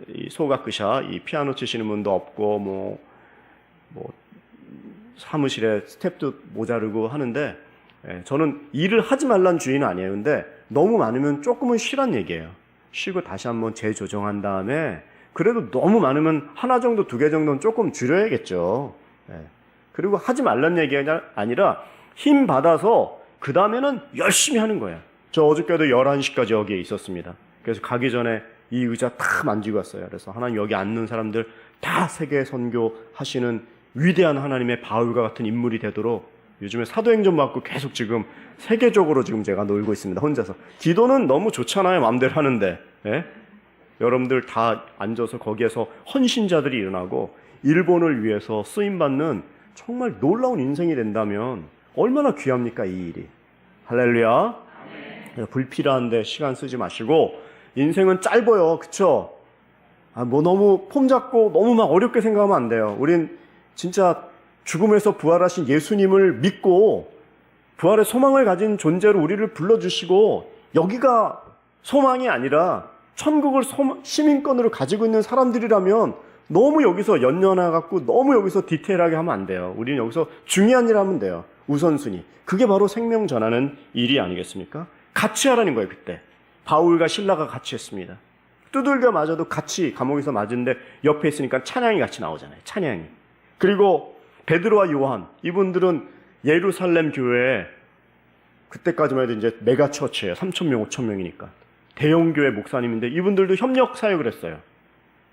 Speaker 4: 이 소각크샤 이 피아노 치시는 분도 없고 뭐 사무실에 스텝도 모자르고 하는데 저는 일을 하지 말란 주의는 아니에요. 근데 너무 많으면 조금은 쉬란 얘기예요. 쉬고 다시 한번 재조정한 다음에 그래도 너무 많으면 하나 정도, 두 개 정도는 조금 줄여야겠죠. 그리고 하지 말란 얘기가 아니라 힘 받아서 그 다음에는 열심히 하는 거예요. 저 어저께도 11시까지 여기에 있었습니다. 그래서 가기 전에 이 의자 다 만지고 왔어요. 그래서 하나님 여기 앉는 사람들 다 세계 선교 하시는 위대한 하나님의 바울과 같은 인물이 되도록 요즘에 사도행전 받고 계속 지금 세계적으로 지금 제가 놀고 있습니다. 혼자서. 기도는 너무 좋잖아요. 마음대로 하는데. 여러분들 다 앉아서 거기에서 헌신자들이 일어나고 일본을 위해서 쓰임받는 정말 놀라운 인생이 된다면 얼마나 귀합니까, 이 일이. 할렐루야. 불필요한데 시간 쓰지 마시고 인생은 짧아요. 그쵸? 너무 폼 잡고 너무 막 어렵게 생각하면 안 돼요. 우린 진짜 죽음에서 부활하신 예수님을 믿고 부활의 소망을 가진 존재로 우리를 불러주시고 여기가 소망이 아니라 천국을 시민권으로 가지고 있는 사람들이라면 너무 여기서 연연해갖고 너무 여기서 디테일하게 하면 안 돼요. 우리는 여기서 중요한 일 하면 돼요. 우선순위. 그게 바로 생명 전하는 일이 아니겠습니까? 같이 하라는 거예요. 그때 바울과 실라가 같이 했습니다. 두들겨 맞아도 같이 감옥에서 맞은데 옆에 있으니까 찬양이 같이 나오잖아요. 찬양이. 그리고 베드로와 요한, 이분들은 예루살렘 교회에 그때까지만 해도 이제 메가처치예요. 3,000명, 5,000명이니까. 대형교회 목사님인데 이분들도 협력 사역을 했어요.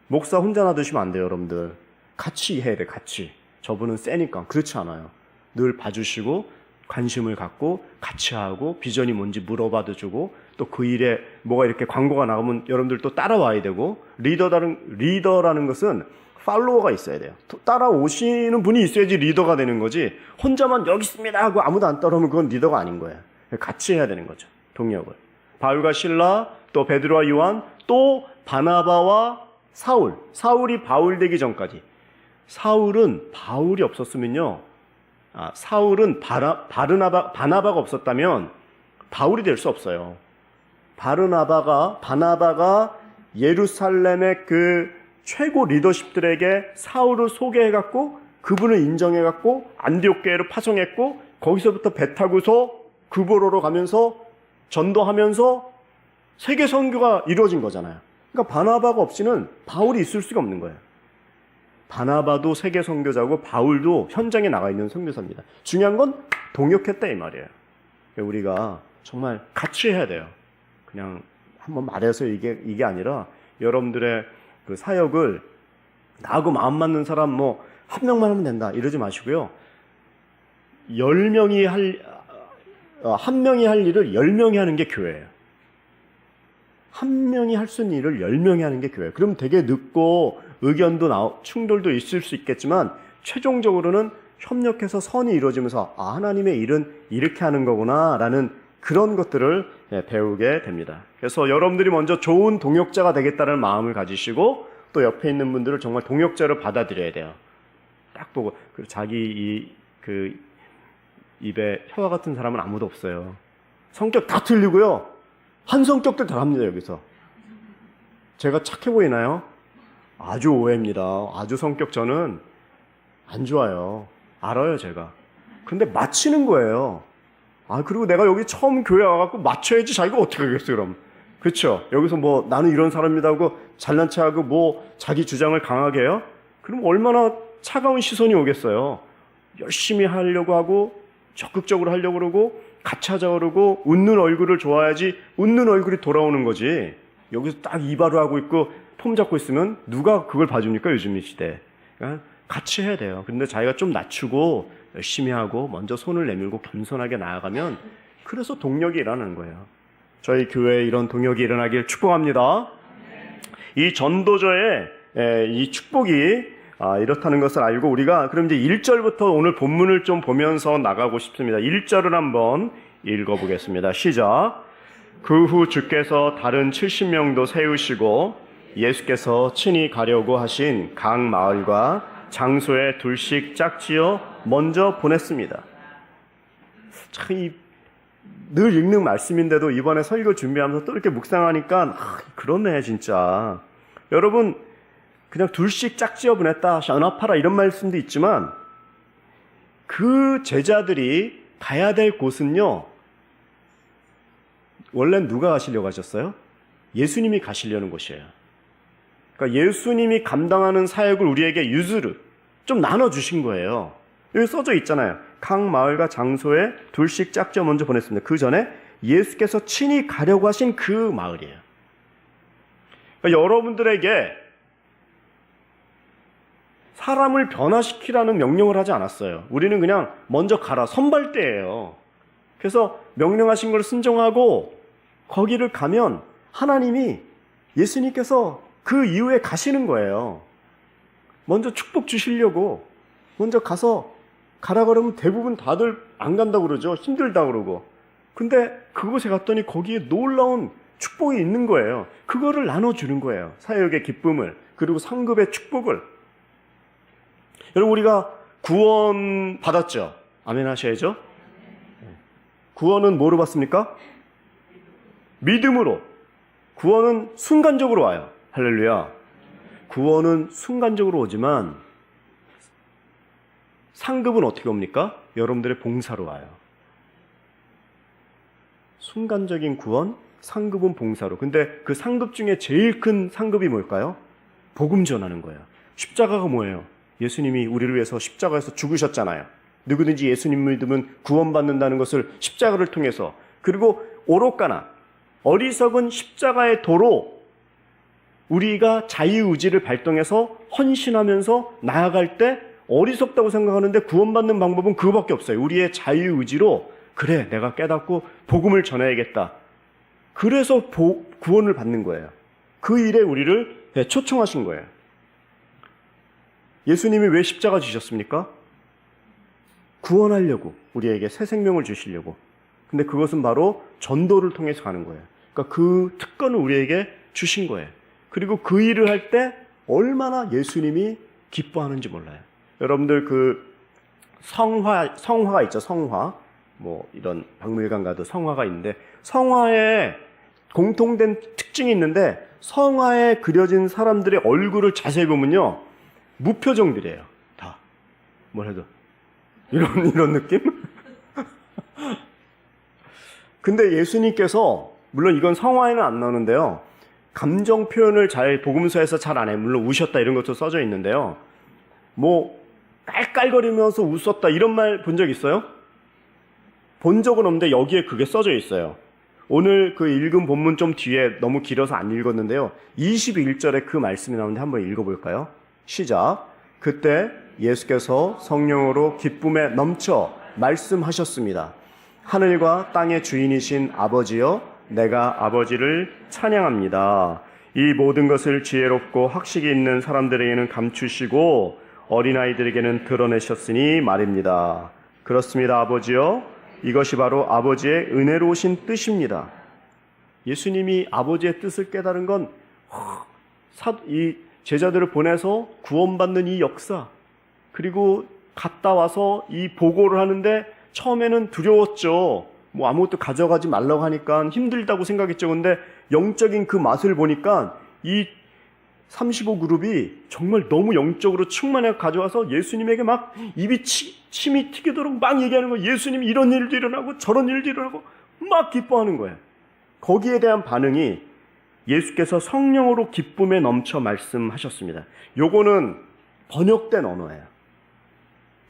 Speaker 4: 목사 혼자 놔두시면 안 돼요, 여러분들. 같이 해야 돼, 같이. 저분은 세니까. 그렇지 않아요. 늘 봐주시고 관심을 갖고 같이 하고 비전이 뭔지 물어봐도 주고 또 그 일에 뭐가 이렇게 광고가 나가면 여러분들 또 따라와야 되고 리더라는 것은 팔로워가 있어야 돼요. 따라오시는 분이 있어야지 리더가 되는 거지 혼자만 여기 있습니다 하고 아무도 안 따라오면 그건 리더가 아닌 거예요. 같이 해야 되는 거죠. 동력을. 바울과 실라, 또 베드로와 요한, 또 바나바와 사울이 바울 되기 전까지. 사울은 바울이 없었으면요. 사울은 바나바가 없었다면 바울이 될 수 없어요. 바나바가 예루살렘의 그 최고 리더십들에게 사울을 소개해갖고 그분을 인정해갖고 안디옥 교회를 파송했고 거기서부터 배 타고서 그보로로 가면서 전도하면서 세계 선교가 이루어진 거잖아요. 그러니까 바나바가 없이는 바울이 있을 수가 없는 거예요. 바나바도 세계 선교자고 바울도 현장에 나가 있는 선교사입니다. 중요한 건 동역했다 이 말이에요. 우리가 정말 같이 해야 돼요. 그냥 한번 말해서 이게 아니라 여러분들의 그 사역을 나하고 마음 맞는 사람 한 명만 하면 된다 이러지 마시고요. 10명이 한 명이 할 일을 10명이 하는 게 교회예요. 한 명이 할 수 있는 일을 10명이 하는 게 교회예요. 그럼 되게 늦고 의견도 충돌도 있을 수 있겠지만 최종적으로는 협력해서 선이 이루어지면서 하나님의 일은 이렇게 하는 거구나 라는 그런 것들을 배우게 됩니다. 그래서 여러분들이 먼저 좋은 동역자가 되겠다는 마음을 가지시고 또 옆에 있는 분들을 정말 동역자로 받아들여야 돼요. 딱 보고 자기 입에 혀와 같은 사람은 아무도 없어요. 성격 다 틀리고요. 한 성격들 다 합니다. 여기서. 제가 착해 보이나요? 아주 오해입니다. 아주 성격 저는 안 좋아요. 알아요 제가. 근데 맞히는 거예요. 그리고 내가 여기 처음 교회 와갖고 맞춰야지 자기가 어떻게 하겠어요 그럼. 그렇죠? 여기서 나는 이런 사람이다 하고 잘난 체하고 자기 주장을 강하게 해요? 그럼 얼마나 차가운 시선이 오겠어요. 열심히 하려고 하고 적극적으로 하려고 그러고 같이 하자 그러고 웃는 얼굴을 좋아해야지 웃는 얼굴이 돌아오는 거지. 여기서 딱 이바로 하고 있고 폼 잡고 있으면 누가 그걸 봐줍니까 요즘 이 시대에. 그러니까 같이 해야 돼요. 근데 자기가 좀 낮추고 열심히 하고 먼저 손을 내밀고 겸손하게 나아가면 그래서 동력이 일어나는 거예요. 저희 교회에 이런 동력이 일어나길 축복합니다. 이 전도저의 이 축복이 이렇다는 것을 알고 우리가 그럼 이제 1절부터 오늘 본문을 좀 보면서 나가고 싶습니다. 1절을 한번 읽어보겠습니다. 시작. 그 후 주께서 다른 70명도 세우시고 예수께서 친히 가려고 하신 각 마을과 장소에 둘씩 짝지어 먼저 보냈습니다. 참 늘 읽는 말씀인데도 이번에 설교 준비하면서 또 이렇게 묵상하니까 그러네 진짜. 여러분 그냥 둘씩 짝지어 보냈다, 샤나파라 이런 말씀도 있지만 그 제자들이 가야 될 곳은요, 원래 누가 가시려고 하셨어요? 예수님이 가시려는 곳이에요. 그러니까 예수님이 감당하는 사역을 우리에게 유즈르 좀 나눠주신 거예요. 여기 써져 있잖아요. 각 마을과 장소에 둘씩 짝지어 먼저 보냈습니다. 그 전에 예수께서 친히 가려고 하신 그 마을이에요. 그러니까 여러분들에게 사람을 변화시키라는 명령을 하지 않았어요. 우리는 그냥 먼저 가라, 선발대예요. 그래서 명령하신 걸 순종하고 거기를 가면 하나님이, 예수님께서 그 이후에 가시는 거예요. 먼저 축복 주시려고 먼저 가라 그러면 대부분 다들 안 간다고 그러죠. 힘들다고 그러고. 근데 그곳에 갔더니 거기에 놀라운 축복이 있는 거예요. 그거를 나눠주는 거예요. 사역의 기쁨을, 그리고 상급의 축복을. 여러분 우리가 구원 받았죠? 아멘 하셔야죠. 구원은 뭐로 받습니까? 믿음으로. 구원은 순간적으로 와요. 할렐루야. 구원은 순간적으로 오지만 상급은 어떻게 옵니까? 여러분들의 봉사로 와요. 순간적인 구원, 상급은 봉사로. 근데 그 상급 중에 제일 큰 상급이 뭘까요? 복음 전하는 거예요. 십자가가 뭐예요? 예수님이 우리를 위해서 십자가에서 죽으셨잖아요. 누구든지 예수님 믿으면 구원받는다는 것을 십자가를 통해서. 그리고 오로까나, 어리석은 십자가의 도로 우리가 자유의지를 발동해서 헌신하면서 나아갈 때 어리석다고 생각하는데 구원받는 방법은 그거밖에 없어요. 우리의 자유의지로 그래 내가 깨닫고 복음을 전해야겠다. 그래서 구원을 받는 거예요. 그 일에 우리를 초청하신 거예요. 예수님이 왜 십자가 지셨습니까? 구원하려고, 우리에게 새 생명을 주시려고. 근데 그것은 바로 전도를 통해서 가는 거예요. 그러니까 그 특권을 우리에게 주신 거예요. 그리고 그 일을 할 때 얼마나 예수님이 기뻐하는지 몰라요. 여러분들 그 성화가 있죠. 성화. 뭐 이런 박물관 가도 성화가 있는데, 성화에 공통된 특징이 있는데, 성화에 그려진 사람들의 얼굴을 자세히 보면요, 무표정들이에요. 다. 뭘 해도 이런 느낌? 근데 예수님께서, 물론 이건 성화에는 안 나오는데요, 감정 표현을 잘 복음서에서 잘 안 해요. 물론 우셨다 이런 것도 써져 있는데요, 뭐 깔깔거리면서 웃었다 이런 말 본 적 있어요? 본 적은 없는데 여기에 그게 써져 있어요. 오늘 그 읽은 본문 좀 뒤에 너무 길어서 안 읽었는데요, 21절에 그 말씀이 나오는데 한번 읽어볼까요? 시작. 그때 예수께서 성령으로 기쁨에 넘쳐 말씀하셨습니다. 하늘과 땅의 주인이신 아버지여, 내가 아버지를 찬양합니다. 이 모든 것을 지혜롭고 학식이 있는 사람들에게는 감추시고 어린아이들에게는 드러내셨으니 말입니다. 그렇습니다, 아버지여. 이것이 바로 아버지의 은혜로우신 뜻입니다. 예수님이 아버지의 뜻을 깨달은 건 이 제자들을 보내서 구원받는 이 역사, 그리고 갔다 와서 이 보고를 하는데 처음에는 두려웠죠. 뭐 아무것도 가져가지 말라고 하니까 힘들다고 생각했죠. 근데 영적인 그 맛을 보니까 이 35그룹이 정말 너무 영적으로 충만해 가져와서 예수님에게 막 입이 침이 튀기도록 막 얘기하는 거예요. 예수님이 이런 일도 일어나고 저런 일도 일어나고 막 기뻐하는 거예요. 거기에 대한 반응이 예수께서 성령으로 기쁨에 넘쳐 말씀하셨습니다. 요거는 번역된 언어예요.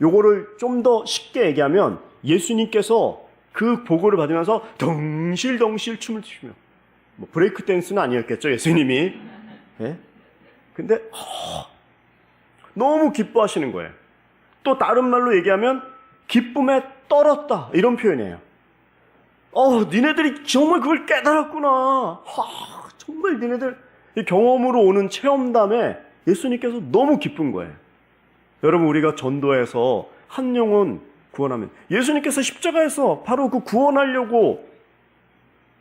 Speaker 4: 요거를 좀 더 쉽게 얘기하면 예수님께서 그 보고를 받으면서 덩실덩실 춤을 추시며, 뭐 브레이크 댄스는 아니었겠죠, 예수님이. 예? 근데 너무 기뻐하시는 거예요. 또 다른 말로 얘기하면 기쁨에 떨었다 이런 표현이에요. 니네들이 정말 그걸 깨달았구나. 정말 니네들 이 경험으로 오는 체험담에 예수님께서 너무 기쁜 거예요. 여러분, 우리가 전도해서 한 영혼 구원하면, 예수님께서 십자가에서 바로 그 구원하려고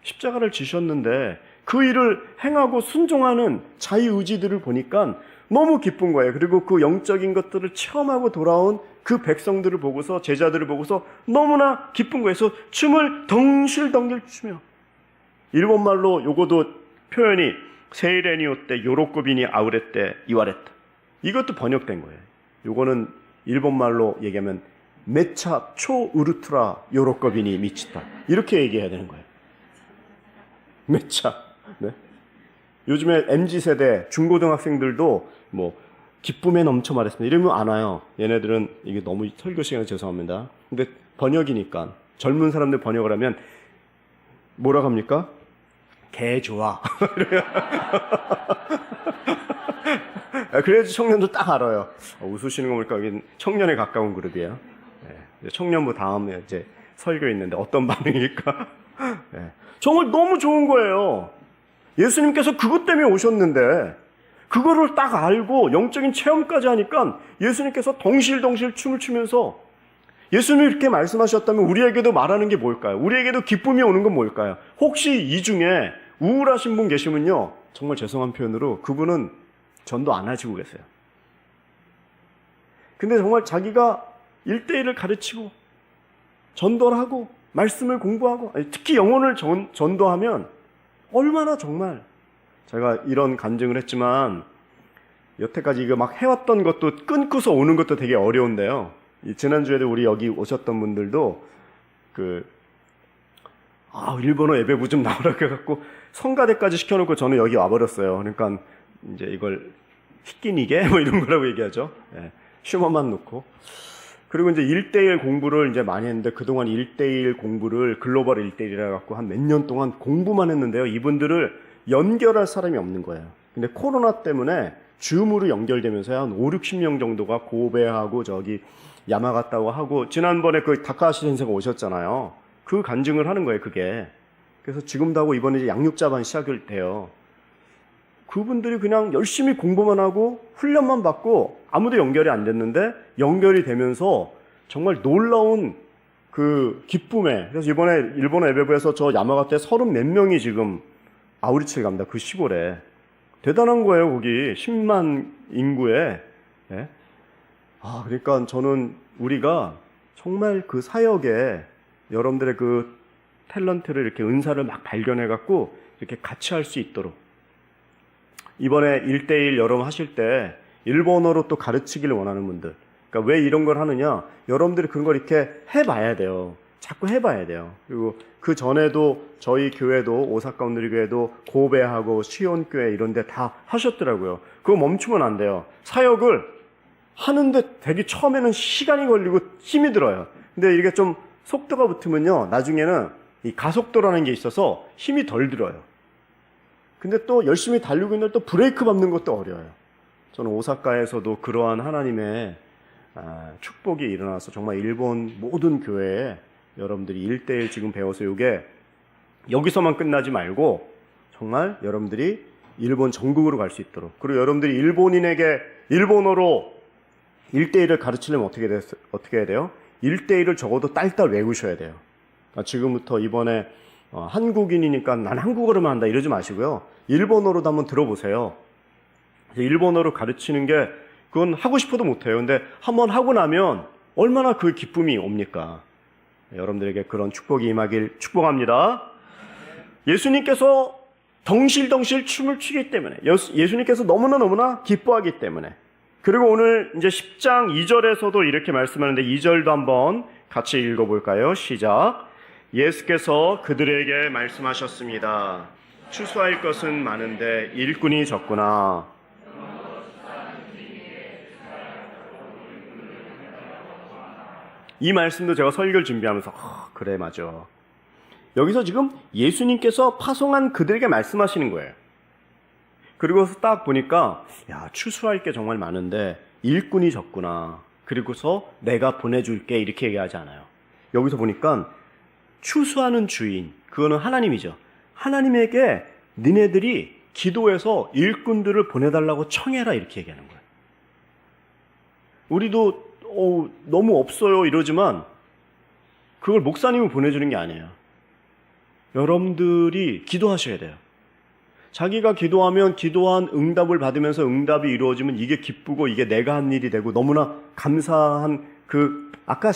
Speaker 4: 십자가를 지셨는데 그 일을 행하고 순종하는 자유의지들을 보니까 너무 기쁜 거예요. 그리고 그 영적인 것들을 체험하고 돌아온 그 백성들을 보고서, 제자들을 보고서 너무나 기쁜 거예요. 그래서 춤을 덩실덩실 추며, 일본말로 요거도 표현이 세이레니오떼 요로코비니 아우레떼 이와레타, 이것도 번역된 거예요. 요거는 일본말로 얘기하면 메차 초 우르트라 요로코비니 미치타, 이렇게 얘기해야 되는 거예요. 메차. 네. 요즘에 MZ세대 중고등학생들도 뭐 기쁨에 넘쳐 말했습니다, 이러면 안 와요. 얘네들은 이게 너무 설교 시간에 죄송합니다. 근데 번역이니까 젊은 사람들 번역을 하면 뭐라고 합니까? 개 좋아. 그래야지 청년도 딱 알아요. 웃으시는 거 보니까 여기 청년에 가까운 그룹이에요. 네. 청년부 다음에 이제 설교 있는데 어떤 반응일까? 네. 정말 너무 좋은 거예요. 예수님께서 그것 때문에 오셨는데 그거를 딱 알고 영적인 체험까지 하니까 예수님께서 덩실덩실 춤을 추면서, 예수님이 이렇게 말씀하셨다면 우리에게도 말하는 게 뭘까요? 우리에게도 기쁨이 오는 건 뭘까요? 혹시 이 중에 우울하신 분 계시면요, 정말 죄송한 표현으로 그분은 전도 안 하시고 계세요. 근데 정말 자기가 1대1을 가르치고 전도를 하고 말씀을 공부하고, 특히 영혼을 전도하면 얼마나 정말, 제가 이런 간증을 했지만 여태까지 이거 막 해왔던 것도 끊고서 오는 것도 되게 어려운데요. 지난주에도 우리 여기 오셨던 분들도 일본어 예배부 좀 나오라고 해갖고 성가대까지 시켜놓고 저는 여기 와버렸어요. 그러니까 이제 이걸 히끼니게 뭐 이런 거라고 얘기하죠. 예, 슈머만 놓고. 그리고 이제 1대1 공부를 이제 많이 했는데, 그동안 1대1 공부를 글로벌 1대1이라 갖고 한 몇 년 동안 공부만 했는데요, 이분들을 연결할 사람이 없는 거예요. 근데 코로나 때문에 줌으로 연결되면서 한 5, 60명 정도가 고베하고 저기 야마가타고 하고, 지난번에 그 다카하시 선생가 오셨잖아요. 그 간증을 하는 거예요, 그게. 그래서 지금도 하고 이번에 이제 양육자반 시작이 돼요. 그분들이 그냥 열심히 공부만 하고 훈련만 받고 아무도 연결이 안 됐는데 연결이 되면서 정말 놀라운 그 기쁨에, 그래서 이번에 일본어 예배부에서 저 야마가타에 30 몇 명이 지금 아우리치를 갑니다. 그 시골에. 대단한 거예요, 거기 10만 인구에. 예? 그러니까 저는 우리가 정말 그 사역에 여러분들의 그 탤런트를, 이렇게 은사를 막 발견해 갖고 이렇게 같이 할 수 있도록, 이번에 1대1 여러분 하실 때 일본어로 또 가르치기를 원하는 분들, 그러니까 왜 이런 걸 하느냐, 여러분들이 그런 걸 이렇게 해봐야 돼요. 자꾸 해봐야 돼요. 그리고 그 전에도 저희 교회도, 오사카 온누리교회도 고베하고 시온교회 이런 데 다 하셨더라고요. 그거 멈추면 안 돼요. 사역을 하는데 되게 처음에는 시간이 걸리고 힘이 들어요. 근데 이게 좀 속도가 붙으면요, 나중에는 이 가속도라는 게 있어서 힘이 덜 들어요. 근데 또 열심히 달리고 있는데 또 브레이크 밟는 것도 어려워요. 저는 오사카에서도 그러한 하나님의 축복이 일어나서 정말 일본 모든 교회에 여러분들이 1대1 지금 배워서 이게 여기서만 끝나지 말고 정말 여러분들이 일본 전국으로 갈 수 있도록, 그리고 여러분들이 일본인에게 일본어로 1대1을 가르치려면 어떻게 해야 돼요? 1대1을 적어도 딸딸 외우셔야 돼요. 그러니까 지금부터 이번에 한국인이니까 난 한국어로만 한다 이러지 마시고요, 일본어로도 한번 들어보세요. 일본어로 가르치는 게 그건 하고 싶어도 못해요. 근데 한번 하고 나면 얼마나 그 기쁨이 옵니까? 여러분들에게 그런 축복이 임하길 축복합니다. 예수님께서 덩실덩실 춤을 추기 때문에, 예수님께서 너무나 기뻐하기 때문에, 그리고 오늘 이제 10장 2절에서도 이렇게 말씀하는데 2절도 한번 같이 읽어볼까요? 시작. 예수께서 그들에게 말씀하셨습니다. 추수할 것은 많은데 일꾼이 적구나. 이 말씀도 제가 설교를 준비하면서 그래, 맞아. 여기서 지금 예수님께서 파송한 그들에게 말씀하시는 거예요. 그리고서 딱 보니까 추수할 게 정말 많은데 일꾼이 적구나. 그리고서 내가 보내줄게 이렇게 얘기하지 않아요. 여기서 보니까 추수하는 주인, 그거는 하나님이죠. 하나님에게 니네들이 기도해서 일꾼들을 보내달라고 청해라 이렇게 얘기하는 거예요. 우리도 너무 없어요 이러지만 그걸 목사님이 보내주는 게 아니에요. 여러분들이 기도하셔야 돼요. 자기가 기도하면 기도한 응답을 받으면서 응답이 이루어지면 이게 기쁘고 이게 내가 한 일이 되고 너무나 감사한 그 아까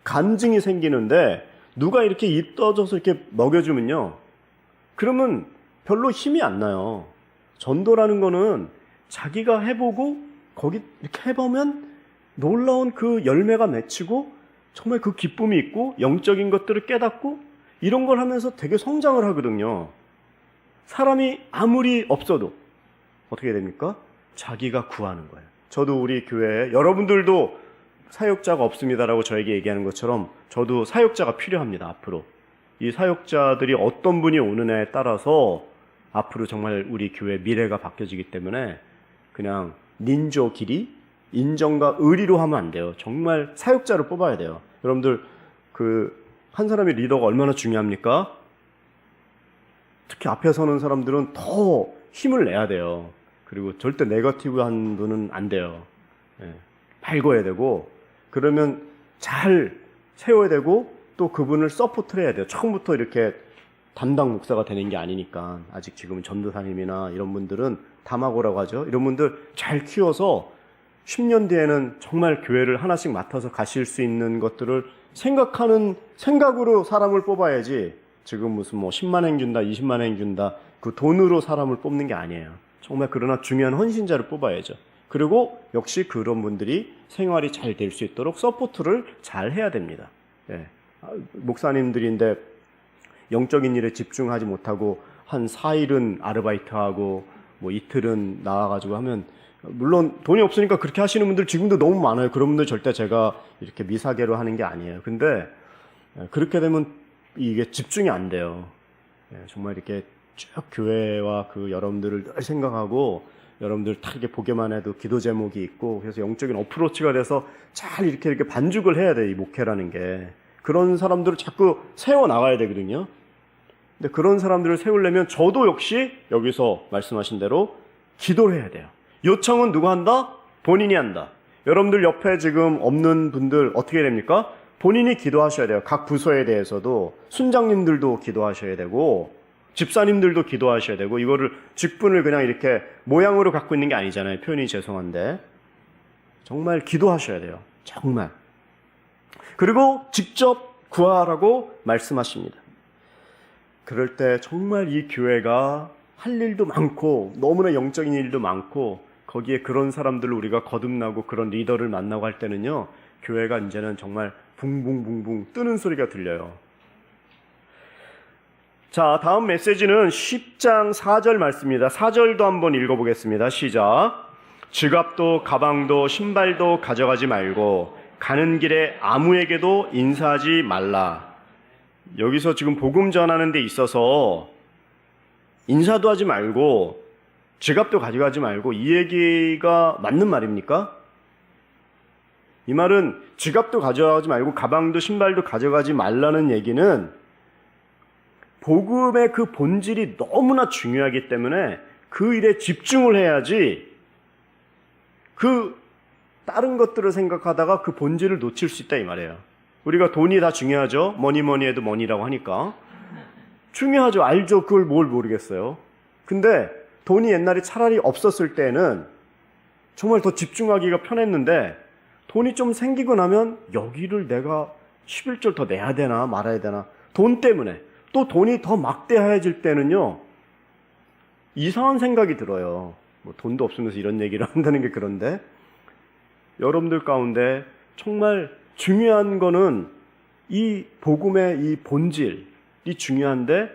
Speaker 4: 간증이 생기는데 누가 이렇게 입 떠줘서 이렇게 먹여주면요. 그러면 별로 힘이 안 나요. 전도라는 거는 자기가 해보고 거기 이렇게 해보면 놀라운 그 열매가 맺히고 정말 그 기쁨이 있고 영적인 것들을 깨닫고 이런 걸 하면서 되게 성장을 하거든요. 사람이 아무리 없어도 어떻게 됩니까? 자기가 구하는 거예요. 저도 우리 교회에 여러분들도 사역자가 없습니다라고 저에게 얘기하는 것처럼 저도 사역자가 필요합니다. 앞으로 이 사역자들이 어떤 분이 오느냐에 따라서 앞으로 정말 우리 교회 미래가 바뀌어지기 때문에 그냥 닌조 길이 인정과 의리로 하면 안 돼요. 정말 사역자를 뽑아야 돼요. 여러분들 한 사람의 리더가 얼마나 중요합니까? 특히 앞에 서는 사람들은 더 힘을 내야 돼요. 그리고 절대 네거티브한 분은 안 돼요. 밝아야 되고 그러면 잘 세워야 되고 또 그분을 서포트를 해야 돼요. 처음부터 이렇게 담당 목사가 되는 게 아니니까. 아직 지금은 전도사님이나 이런 분들은 담하고라고 하죠. 이런 분들 잘 키워서 10년 뒤에는 정말 교회를 하나씩 맡아서 가실 수 있는 것들을 생각하는 생각으로 사람을 뽑아야지 지금 무슨 10만 원 준다 20만 원 준다 그 돈으로 사람을 뽑는 게 아니에요. 정말 그러나 중요한 헌신자를 뽑아야죠. 그리고 역시 그런 분들이 생활이 잘 될 수 있도록 서포트를 잘 해야 됩니다. 목사님들인데 영적인 일에 집중하지 못하고 한 4일은 아르바이트하고 이틀은 나와가지고 하면 물론 돈이 없으니까 그렇게 하시는 분들 지금도 너무 많아요. 그런 분들 절대 제가 이렇게 미사계로 하는 게 아니에요. 근데 그렇게 되면 이게 집중이 안 돼요. 정말 이렇게 쭉 교회와 여러분들을 늘 생각하고 여러분들 딱 이렇게 보기만 해도 기도 제목이 있고 그래서 영적인 어프로치가 돼서 잘 이렇게 반죽을 해야 돼요. 이 목회라는 게. 그런 사람들을 자꾸 세워나가야 되거든요. 근데 그런 사람들을 세우려면 저도 역시 여기서 말씀하신 대로 기도를 해야 돼요. 요청은 누가 한다? 본인이 한다. 여러분들 옆에 지금 없는 분들 어떻게 됩니까? 본인이 기도하셔야 돼요. 각 부서에 대해서도 순장님들도 기도하셔야 되고 집사님들도 기도하셔야 되고 이거를 직분을 그냥 이렇게 모양으로 갖고 있는 게 아니잖아요. 표현이 죄송한데 정말 기도하셔야 돼요. 정말. 그리고 직접 구하라고 말씀하십니다. 그럴 때 정말 이 교회가 할 일도 많고 너무나 영적인 일도 많고 거기에 그런 사람들을 우리가 거듭나고 그런 리더를 만나고 할 때는요. 교회가 이제는 정말 붕붕붕붕 뜨는 소리가 들려요. 자, 다음 메시지는 10장 4절 말씀입니다. 4절도 한번 읽어보겠습니다. 시작. 지갑도 가방도 신발도 가져가지 말고 가는 길에 아무에게도 인사하지 말라. 여기서 지금 복음 전하는 데 있어서 인사도 하지 말고 지갑도 가져가지 말고 이 얘기가 맞는 말입니까? 이 말은 지갑도 가져가지 말고 가방도 신발도 가져가지 말라는 얘기는 복음의 그 본질이 너무나 중요하기 때문에 그 일에 집중을 해야지 다른 것들을 생각하다가 그 본질을 놓칠 수 있다 이 말이에요. 우리가 돈이 다 중요하죠. 뭐니 해도 머니라고 하니까. 중요하죠. 알죠. 그걸 뭘 모르겠어요. 근데 돈이 옛날에 차라리 없었을 때는 정말 더 집중하기가 편했는데 돈이 좀 생기고 나면 여기를 내가 11절 더 내야 되나 말아야 되나 돈 때문에 또 돈이 더 막대해질 때는요 이상한 생각이 들어요. 돈도 없으면서 이런 얘기를 한다는 게 그런데 여러분들 가운데 정말 중요한 거는 이 복음의 이 본질이 중요한데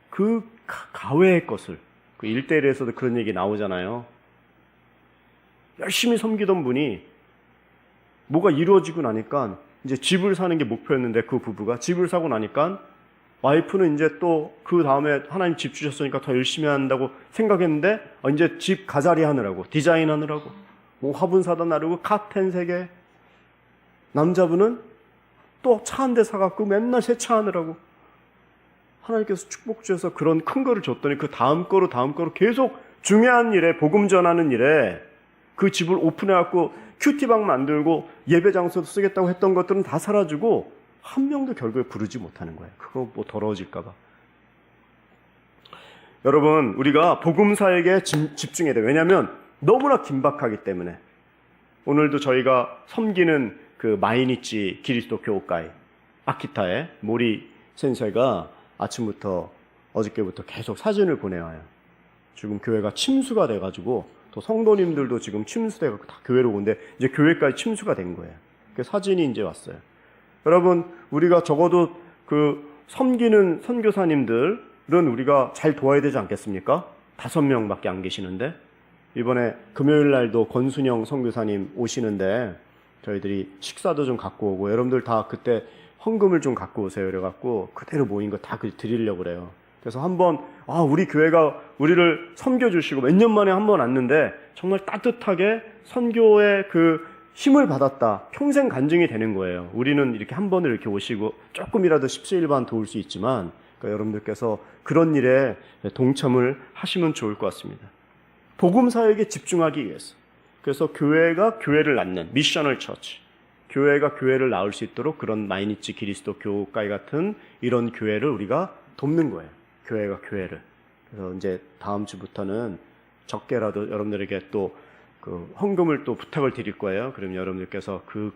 Speaker 4: 그 가외의 것을 그 1:1에서도 그런 얘기 나오잖아요. 열심히 섬기던 분이 뭐가 이루어지고 나니까 이제 집을 사는 게 목표였는데 그 부부가 집을 사고 나니까 와이프는 이제 또 그 다음에 하나님 집 주셨으니까 더 열심히 한다고 생각했는데 이제 집 가자리 하느라고 디자인하느라고 화분 사다 나르고 카텐 3개 남자분은 또 차 한 대 사갖고 맨날 세차하느라고 하나님께서 축복 주셔서 그런 큰 거를 줬더니 그 다음 거로 계속 중요한 일에 복음 전하는 일에 그 집을 오픈해갖고 큐티방 만들고 예배 장소도 쓰겠다고 했던 것들은 다 사라지고 한 명도 결국에 부르지 못하는 거예요. 그거 더러워질까 봐. 여러분, 우리가 복음 사역에 집중해야 돼요. 왜냐하면 너무나 긴박하기 때문에. 오늘도 저희가 섬기는 그 마이니치 기리스도 교우가이 아키타의 모리 센세가 아침부터 어저께부터 계속 사진을 보내와요. 지금 교회가 침수가 돼가지고 또 성도님들도 지금 침수돼가지고 다 교회로 오는데 이제 교회까지 침수가 된 거예요. 그 사진이 이제 왔어요. 여러분, 우리가 적어도 그 섬기는 선교사님들은 우리가 잘 도와야 되지 않겠습니까? 5명밖에 안 계시는데 이번에 금요일 날도 권순영 선교사님 오시는데 저희들이 식사도 좀 갖고 오고 여러분들 다 그때 헌금을 좀 갖고 오세요. 그래갖고 그대로 모인 거 다 드리려고 그래요. 그래서 한번 우리 교회가 우리를 섬겨주시고 몇 년 만에 한번 왔는데 정말 따뜻하게 선교의 그 힘을 받았다. 평생 간증이 되는 거예요. 우리는 이렇게 한 번을 이렇게 오시고 조금이라도 십시일반 도울 수 있지만 그러니까 여러분들께서 그런 일에 동참을 하시면 좋을 것 같습니다. 복음 사역에 집중하기 위해서. 그래서 교회가 교회를 낳는 미셔널 처치, 교회가 교회를 낳을 수 있도록 그런 마이니치 기리스도 교우가이 같은 이런 교회를 우리가 돕는 거예요. 교회가 교회를. 그래서 이제 다음 주부터는 적게라도 여러분들에게 또 그 헌금을 또 부탁을 드릴 거예요. 그럼 여러분들께서 그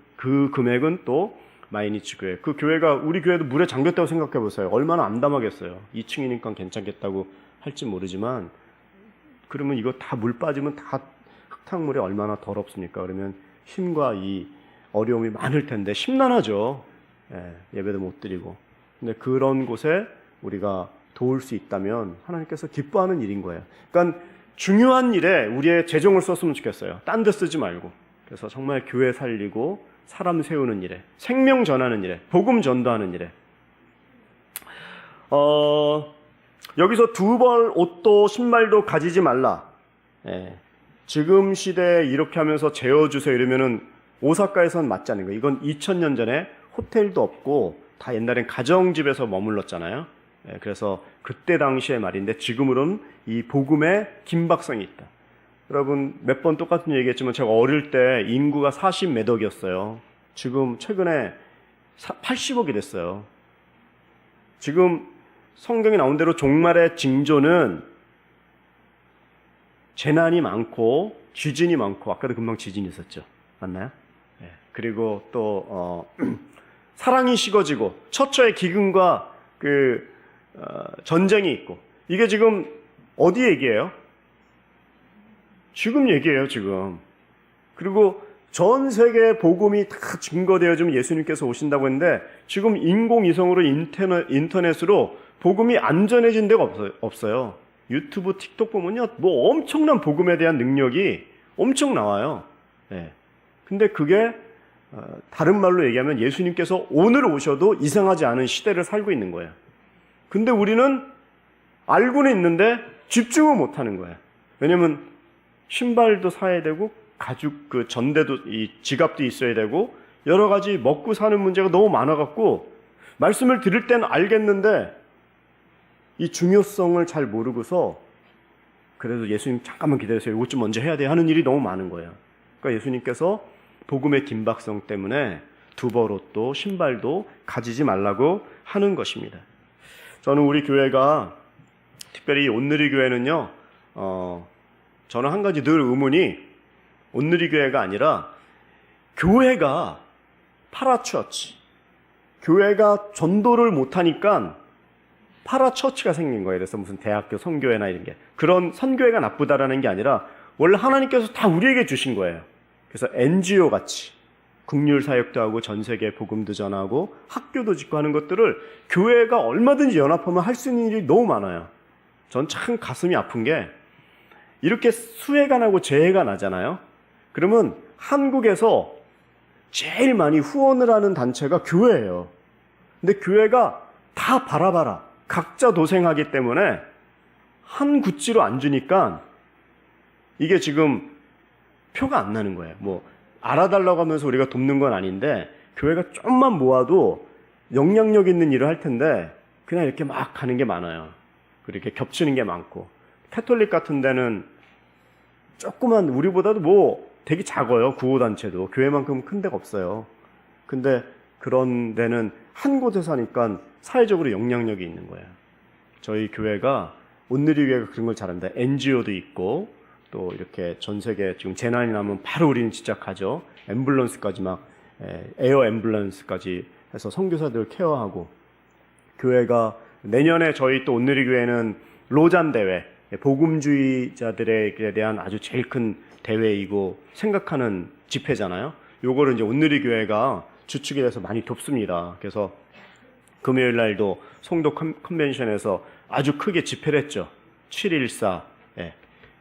Speaker 4: 금액은 또 마이니치 교회, 그 교회가 우리 교회도 물에 잠겼다고 생각해 보세요. 얼마나 암담하겠어요. 2층이니까 괜찮겠다고 할지 모르지만 그러면 이거 다 물 빠지면 다 흙탕물이 얼마나 더럽습니까? 그러면 힘과 이 어려움이 많을 텐데 심란하죠. 예배도 못 드리고. 근데 그런 곳에 우리가 도울 수 있다면 하나님께서 기뻐하는 일인 거예요. 그러니까 중요한 일에 우리의 재정을 썼으면 좋겠어요. 딴 데 쓰지 말고. 그래서 정말 교회 살리고 사람 세우는 일에, 생명 전하는 일에, 복음 전도하는 일에. 여기서 두 벌 옷도 신발도 가지지 말라. 지금 시대에 이렇게 하면서 재워주세요 이러면은 오사카에서는 맞지 않는 거예요. 이건 2000년 전에 호텔도 없고 다 옛날엔 가정집에서 머물렀잖아요. 그래서 그때 당시의 말인데 지금으로는 이 복음에 긴박성이 있다. 여러분 몇 번 똑같은 얘기했지만 제가 어릴 때 인구가 40몇 억이었어요. 지금 최근에 80억이 됐어요. 지금 성경에 나온 대로 종말의 징조는 재난이 많고 지진이 많고 아까도 금방 지진이 있었죠. 맞나요? 그리고 또 사랑이 식어지고 처처의 기근과 전쟁이 있고 이게 지금 어디 얘기예요? 지금 얘기예요, 지금. 그리고 전 세계 복음이 다 증거되어지면 예수님께서 오신다고 했는데 지금 인공위성으로 인터넷으로 복음이 안전해진 데가 없어요. 유튜브, 틱톡 보면요, 뭐 엄청난 복음에 대한 능력이 엄청 나와요. 근데 그게 다른 말로 얘기하면 예수님께서 오늘 오셔도 이상하지 않은 시대를 살고 있는 거예요. 근데 우리는 알고는 있는데 집중을 못하는 거예요. 왜냐면 신발도 사야 되고 가죽 그 전대도 이 지갑도 있어야 되고 여러 가지 먹고 사는 문제가 너무 많아갖고 말씀을 들을 때는 알겠는데 이 중요성을 잘 모르고서 그래도 예수님 잠깐만 기다리세요. 이것 좀 먼저 해야 돼 하는 일이 너무 많은 거예요. 그러니까 예수님께서 복음의 긴박성 때문에 두벌옷도 신발도 가지지 말라고 하는 것입니다. 저는 우리 교회가 특별히 온누리 교회는요. 저는 한 가지 늘 의문이 온누리 교회가 아니라 교회가 파라처치, 교회가 전도를 못하니까 파라처치가 생긴 거예요. 그래서 무슨 대학교 선교회나 이런 게 그런 선교회가 나쁘다라는 게 아니라 원래 하나님께서 다 우리에게 주신 거예요. 그래서 NGO 같이 국률 사역도 하고 전 세계 복음도 전하고 학교도 짓고 하는 것들을 교회가 얼마든지 연합하면 할 수 있는 일이 너무 많아요. 전 참 가슴이 아픈 게 이렇게 수해가 나고 재해가 나잖아요. 그러면 한국에서 제일 많이 후원을 하는 단체가 교회예요. 근데 교회가 다 바라봐라 각자 도생하기 때문에 한 구찌로 안 주니까 이게 지금 표가 안 나는 거예요. 뭐 알아달라고 하면서 우리가 돕는 건 아닌데 교회가 좀만 모아도 영향력 있는 일을 할 텐데 그냥 이렇게 막 가는 게 많아요. 그렇게 겹치는 게 많고 캐톨릭 같은 데는 조그만 우리보다도 뭐 되게 작아요. 구호단체도 교회만큼 큰 데가 없어요. 근데 그런 데는 한 곳에서 하니까 사회적으로 영향력이 있는 거예요. 저희 교회가 온누리교회가 그런 걸 잘합니다. NGO도 있고 또 이렇게 전 세계 지금 재난이 나면 바로 우리는 진짜 가죠. 앰뷸런스까지 막 에어 앰뷸런스까지 해서 선교사들 케어하고, 교회가 내년에 저희 또 온누리교회는 로잔 대회, 복음주의자들에 대한 아주 제일 큰 대회이고 생각하는 집회잖아요. 요거를 이제 온누리교회가 주축이 돼서 많이 돕습니다. 그래서 금요일 날도 송도 컨벤션에서 아주 크게 집회를 했죠. 7.14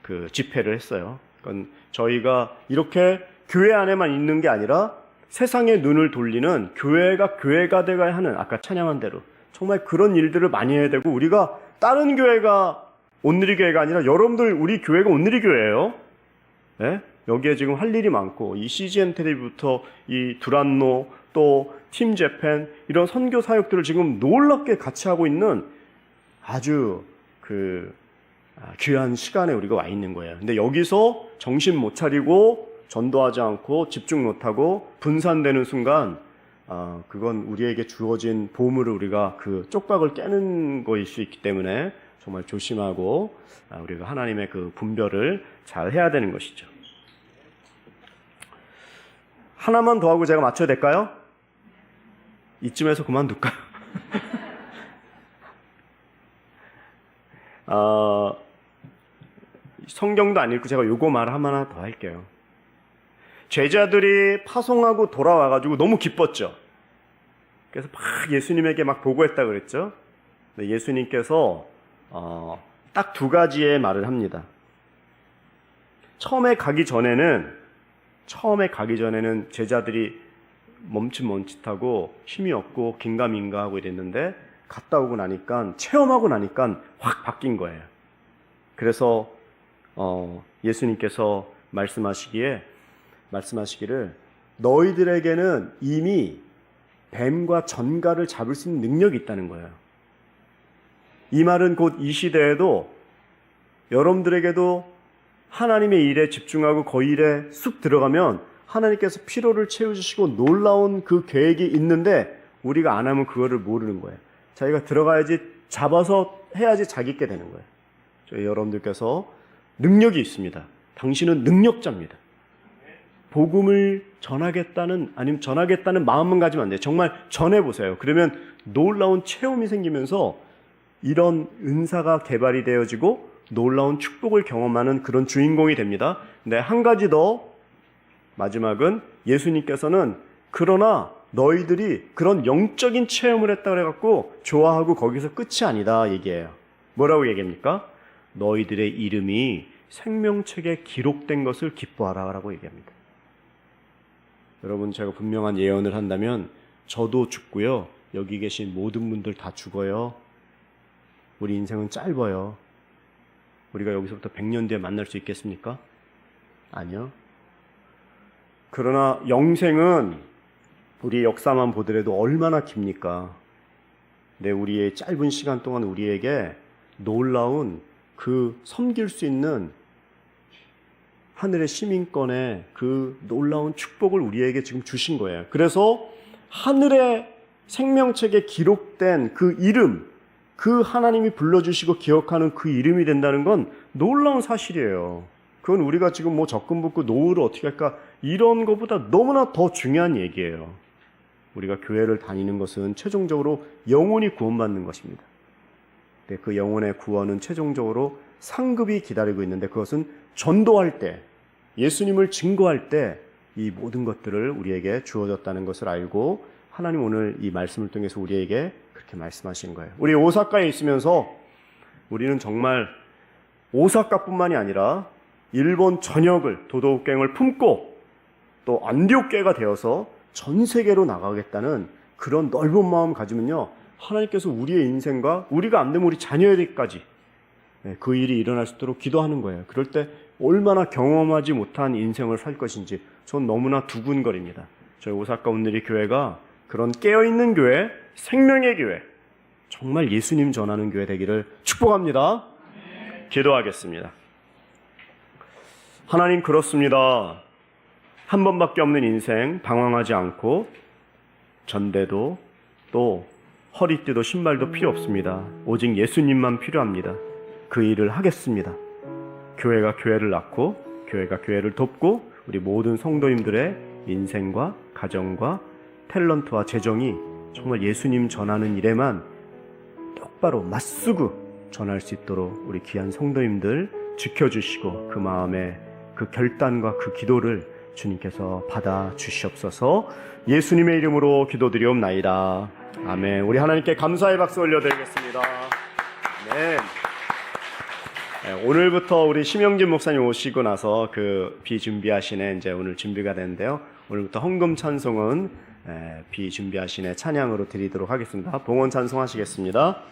Speaker 4: 그 집회를 했어요. 그건 저희가 이렇게 교회 안에만 있는 게 아니라 세상의 눈을 돌리는 교회가 돼가야 하는, 아까 찬양한 대로 정말 그런 일들을 많이 해야 되고, 우리가 다른 교회가 온누리교회가 아니라 여러분들 우리 교회가 온누리교회예요. 네? 여기에 지금 할 일이 많고, 이 CGN 텔레비부터 이 두란노 또 팀 재팬 이런 선교 사역들을 지금 놀랍게 같이 하고 있는 아주 귀한 시간에 우리가 와 있는 거예요. 근데 여기서 정신 못 차리고 전도하지 않고 집중 못하고 분산되는 순간, 그건 우리에게 주어진 보물을 우리가 그 쪽박을 깨는 것일 수 있기 때문에 정말 조심하고 우리가 하나님의 그 분별을 잘 해야 되는 것이죠. 하나만 더 하고 제가 맞춰야 될까요? 이쯤에서 그만둘까요? 성경도 안 읽고 제가 요거 말 하나 더 할게요. 제자들이 파송하고 돌아와가지고 너무 기뻤죠. 그래서 막 예수님에게 막 보고했다 그랬죠. 근데 예수님께서 딱 두 가지의 말을 합니다. 처음에 가기 전에는 제자들이 멈칫멈칫하고 힘이 없고 긴가민가하고 이랬는데, 갔다 오고 나니까, 체험하고 나니까 확 바뀐 거예요. 그래서 예수님께서 말씀하시기를 너희들에게는 이미 뱀과 전갈을 잡을 수 있는 능력이 있다는 거예요. 이 말은 곧 이 시대에도 여러분들에게도 하나님의 일에 집중하고 그 일에 쑥 들어가면 하나님께서 피로를 채워주시고 놀라운 그 계획이 있는데, 우리가 안 하면 그거를 모르는 거예요. 자기가 들어가야지, 잡아서 해야지 자기 있게 되는 거예요. 저희 여러분들께서 능력이 있습니다. 당신은 능력자입니다. 복음을 전하겠다는 마음만 가지면 안 돼요. 정말 전해보세요. 그러면 놀라운 체험이 생기면서 이런 은사가 개발이 되어지고 놀라운 축복을 경험하는 그런 주인공이 됩니다. 근데 한 가지 더, 마지막은 예수님께서는 그러나 너희들이 그런 영적인 체험을 했다 그래갖고 좋아하고 거기서 끝이 아니다 얘기해요. 뭐라고 얘기합니까? 너희들의 이름이 생명책에 기록된 것을 기뻐하라 라고 얘기합니다. 여러분, 제가 분명한 예언을 한다면 저도 죽고요, 여기 계신 모든 분들 다 죽어요. 우리 인생은 짧아요. 우리가 여기서부터 100년 뒤에 만날 수 있겠습니까? 아니요. 그러나 영생은 우리의 역사만 보더라도 얼마나 깁니까? 근데 우리의 짧은 시간 동안 우리에게 놀라운 그 섬길 수 있는 하늘의 시민권의 그 놀라운 축복을 우리에게 지금 주신 거예요. 그래서 하늘의 생명책에 기록된 그 이름, 그 하나님이 불러주시고 기억하는 그 이름이 된다는 건 놀라운 사실이에요. 그건 우리가 지금 뭐 적금 붙고 노후를 어떻게 할까 이런 것보다 너무나 더 중요한 얘기예요. 우리가 교회를 다니는 것은 최종적으로 영혼이 구원받는 것입니다. 네, 그 영혼의 구원은 최종적으로 상급이 기다리고 있는데, 그것은 전도할 때, 예수님을 증거할 때 이 모든 것들을 우리에게 주어졌다는 것을 알고, 하나님 오늘 이 말씀을 통해서 우리에게 그렇게 말씀하신 거예요. 우리 오사카에 있으면서 우리는 정말 오사카뿐만이 아니라 일본 전역을, 도도국경을 품고 또 안디옥교회가 되어서 전 세계로 나가겠다는 그런 넓은 마음 가지면요, 하나님께서 우리의 인생과 우리가 안 되면 우리 자녀에게까지 그 일이 일어날 수 있도록 기도하는 거예요. 그럴 때 얼마나 경험하지 못한 인생을 살 것인지 전 너무나 두근거립니다. 저희 오사카 온누리 교회가 그런 깨어있는 교회, 생명의 교회, 정말 예수님 전하는 교회 되기를 축복합니다. 기도하겠습니다. 하나님, 그렇습니다. 한 번밖에 없는 인생, 방황하지 않고 전대도 또 허리띠도 신발도 필요 없습니다. 오직 예수님만 필요합니다. 그 일을 하겠습니다. 교회가 교회를 낳고 교회가 교회를 돕고 우리 모든 성도님들의 인생과 가정과 탤런트와 재정이 정말 예수님 전하는 일에만 똑바로 맞서고 전할 수 있도록 우리 귀한 성도님들 지켜주시고 그 마음에 그 결단과 그 기도를 주님께서 받아 주시옵소서. 예수님의 이름으로 기도드리옵나이다. 아멘. 우리 하나님께 감사의 박수 올려드리겠습니다. 아멘. 네, 오늘부터 우리 심영진 목사님 오시고 나서 그 비준비하신의 이제 오늘 준비가 되는데요. 오늘부터 헌금 찬송은 비준비하신의 찬양으로 드리도록 하겠습니다. 봉헌 찬송하시겠습니다.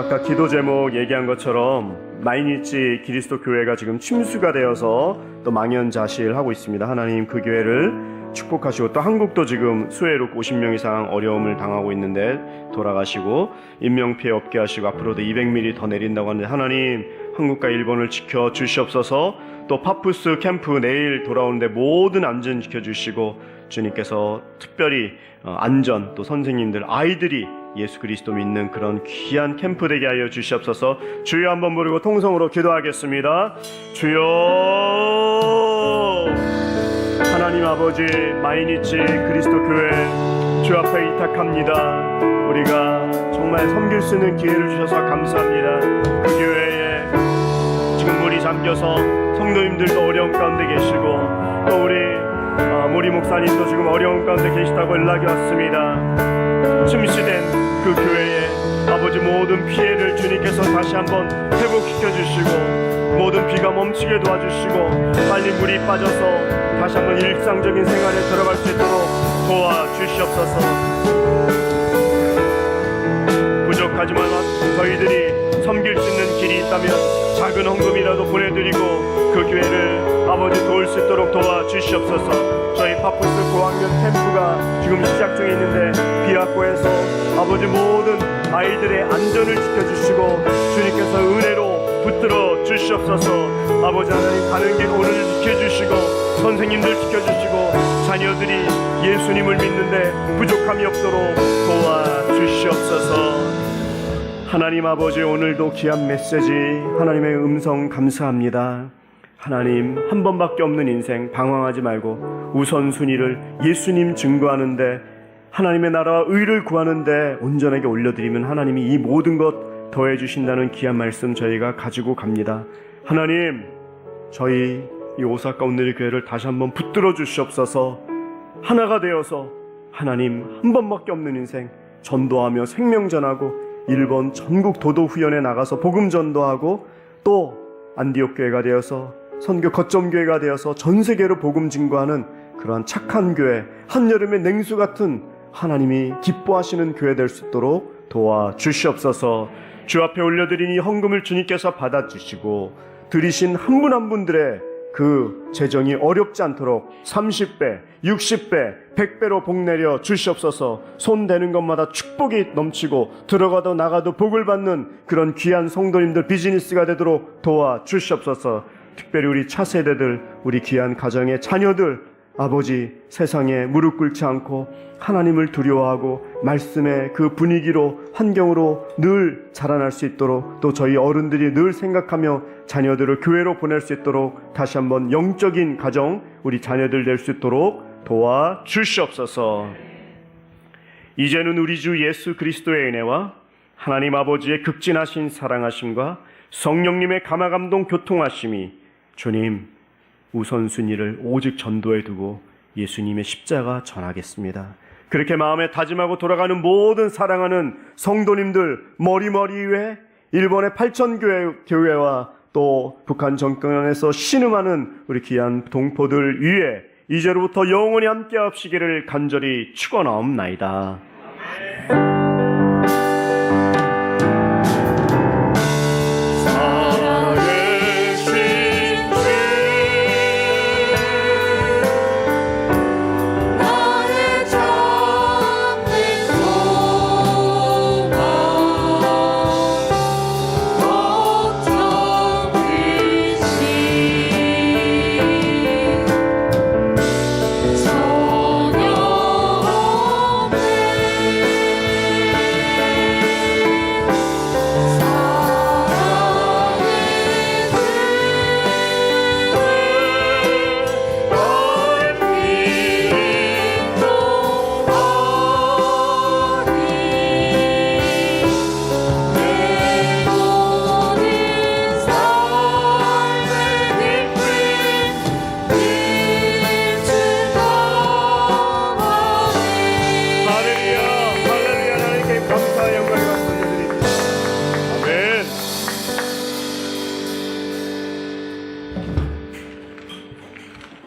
Speaker 4: 아까 기도 제목 얘기한 것처럼 마이니치 기리스도 교회가 지금 침수가 되어서 또 망연자실하고 있습니다. 하나님 그 교회를 축복하시고 또 한국도 지금 수해로 50명 이상 어려움을 당하고 있는데 돌아가시고 인명피해 없게 하시고 앞으로도 200mm 더 내린다고 하는데 하나님 한국과 일본을 지켜 주시옵소서. 또 파푸스 캠프 내일 돌아오는데 모든 안전 지켜주시고 주님께서 특별히 안전 또 선생님들 아이들이 예수 그리스도 믿는 그런 귀한 캠프 되게 하여 주시옵소서. 주여 한번 부르고 통성으로 기도하겠습니다. 주여 하나님 아버지 마이니치 그리스도 교회 주 앞에 이탁합니다. 우리가 정말 섬길 수 있는 기회를 주셔서 감사합니다. 그 교회에 지금 물이 잠겨서 성도님들도 어려운 가운데 계시고 또 우리 모리 목사님도 지금 어려운 가운데 계시다고 연락이 왔습니다. 침시된 그 교회에 아버지 모든 피해를 주님께서 다시 한번 회복시켜 주시고 모든 비가 멈추게 도와주시고 빨리 물이 빠져서 다시 한번 일상적인 생활에 들어갈 수 있도록 도와주시옵소서. 부족하지만 저희들이 섬길 수 있는 길이 있다면 작은 헌금이라도 보내드리고 그 교회를 아버지 도울 수 있도록 도와주시옵소서. 저희 파푸스 고학년 캠프가 지금 시작 중에 있는데 비학고에서 아버지 모든 아이들의 안전을 지켜주시고 주님께서 은혜로 붙들어 주시옵소서. 아버지 하나님 가는 길 오늘 지켜주시고 선생님들 지켜주시고 자녀들이 예수님을 믿는데 부족함이 없도록 도와주시옵소서. 하나님 아버지, 오늘도 귀한 메시지, 하나님의 음성 감사합니다. 하나님, 한 번밖에 없는 인생 방황하지 말고 우선순위를 예수님 증거하는데, 하나님의 나라와 의를 구하는데 온전하게 올려드리면 하나님이 이 모든 것 더해 주신다는 귀한 말씀 저희가 가지고 갑니다. 하나님, 저희 이 오사카 온누리 교회를 다시 한번 붙들어 주시옵소서. 하나가 되어서 하나님, 한 번밖에 없는 인생 전도하며 생명 전하고 일본 전국 도도 후연에 나가서 복음 전도하고 또 안디옥 교회가 되어서 선교 거점 교회가 되어서 전 세계로 복음 증거하는 그러한 착한 교회, 한여름의 냉수 같은 하나님이 기뻐하시는 교회 될 수 있도록 도와주시옵소서. 주 앞에 올려드린 이 헌금을 주님께서 받아주시고 드리신 한 분 한 분들의 그 재정이 어렵지 않도록 30배, 60배, 100배로 복 내려 주시옵소서. 손 대는 것마다 축복이 넘치고 들어가도 나가도 복을 받는 그런 귀한 성도님들 비즈니스가 되도록 도와주시옵소서. 특별히 우리 차세대들, 우리 귀한 가정의 자녀들, 아버지, 세상에 무릎 꿇지 않고 하나님을 두려워하고 말씀의 그 분위기로 환경으로 늘 자라날 수 있도록, 또 저희 어른들이 늘 생각하며 자녀들을 교회로 보낼 수 있도록 다시 한번 영적인 가정, 우리 자녀들 될 수 있도록 도와주시옵소서. 이제는 우리 주 예수 그리스도의 은혜와 하나님 아버지의 극진하신 사랑하심과 성령님의 감화감동 교통하심이 주님 우선순위를 오직 전도에 두고 예수님의 십자가 전하겠습니다. 그렇게 마음에 다짐하고 돌아가는 모든 사랑하는 성도님들 머리머리 위에 일본의 8,000교회와 또 북한 정권에서 신음하는 우리 귀한 동포들 위에 이제로부터 영원히 함께 하시기를 간절히 축원하옵나이다.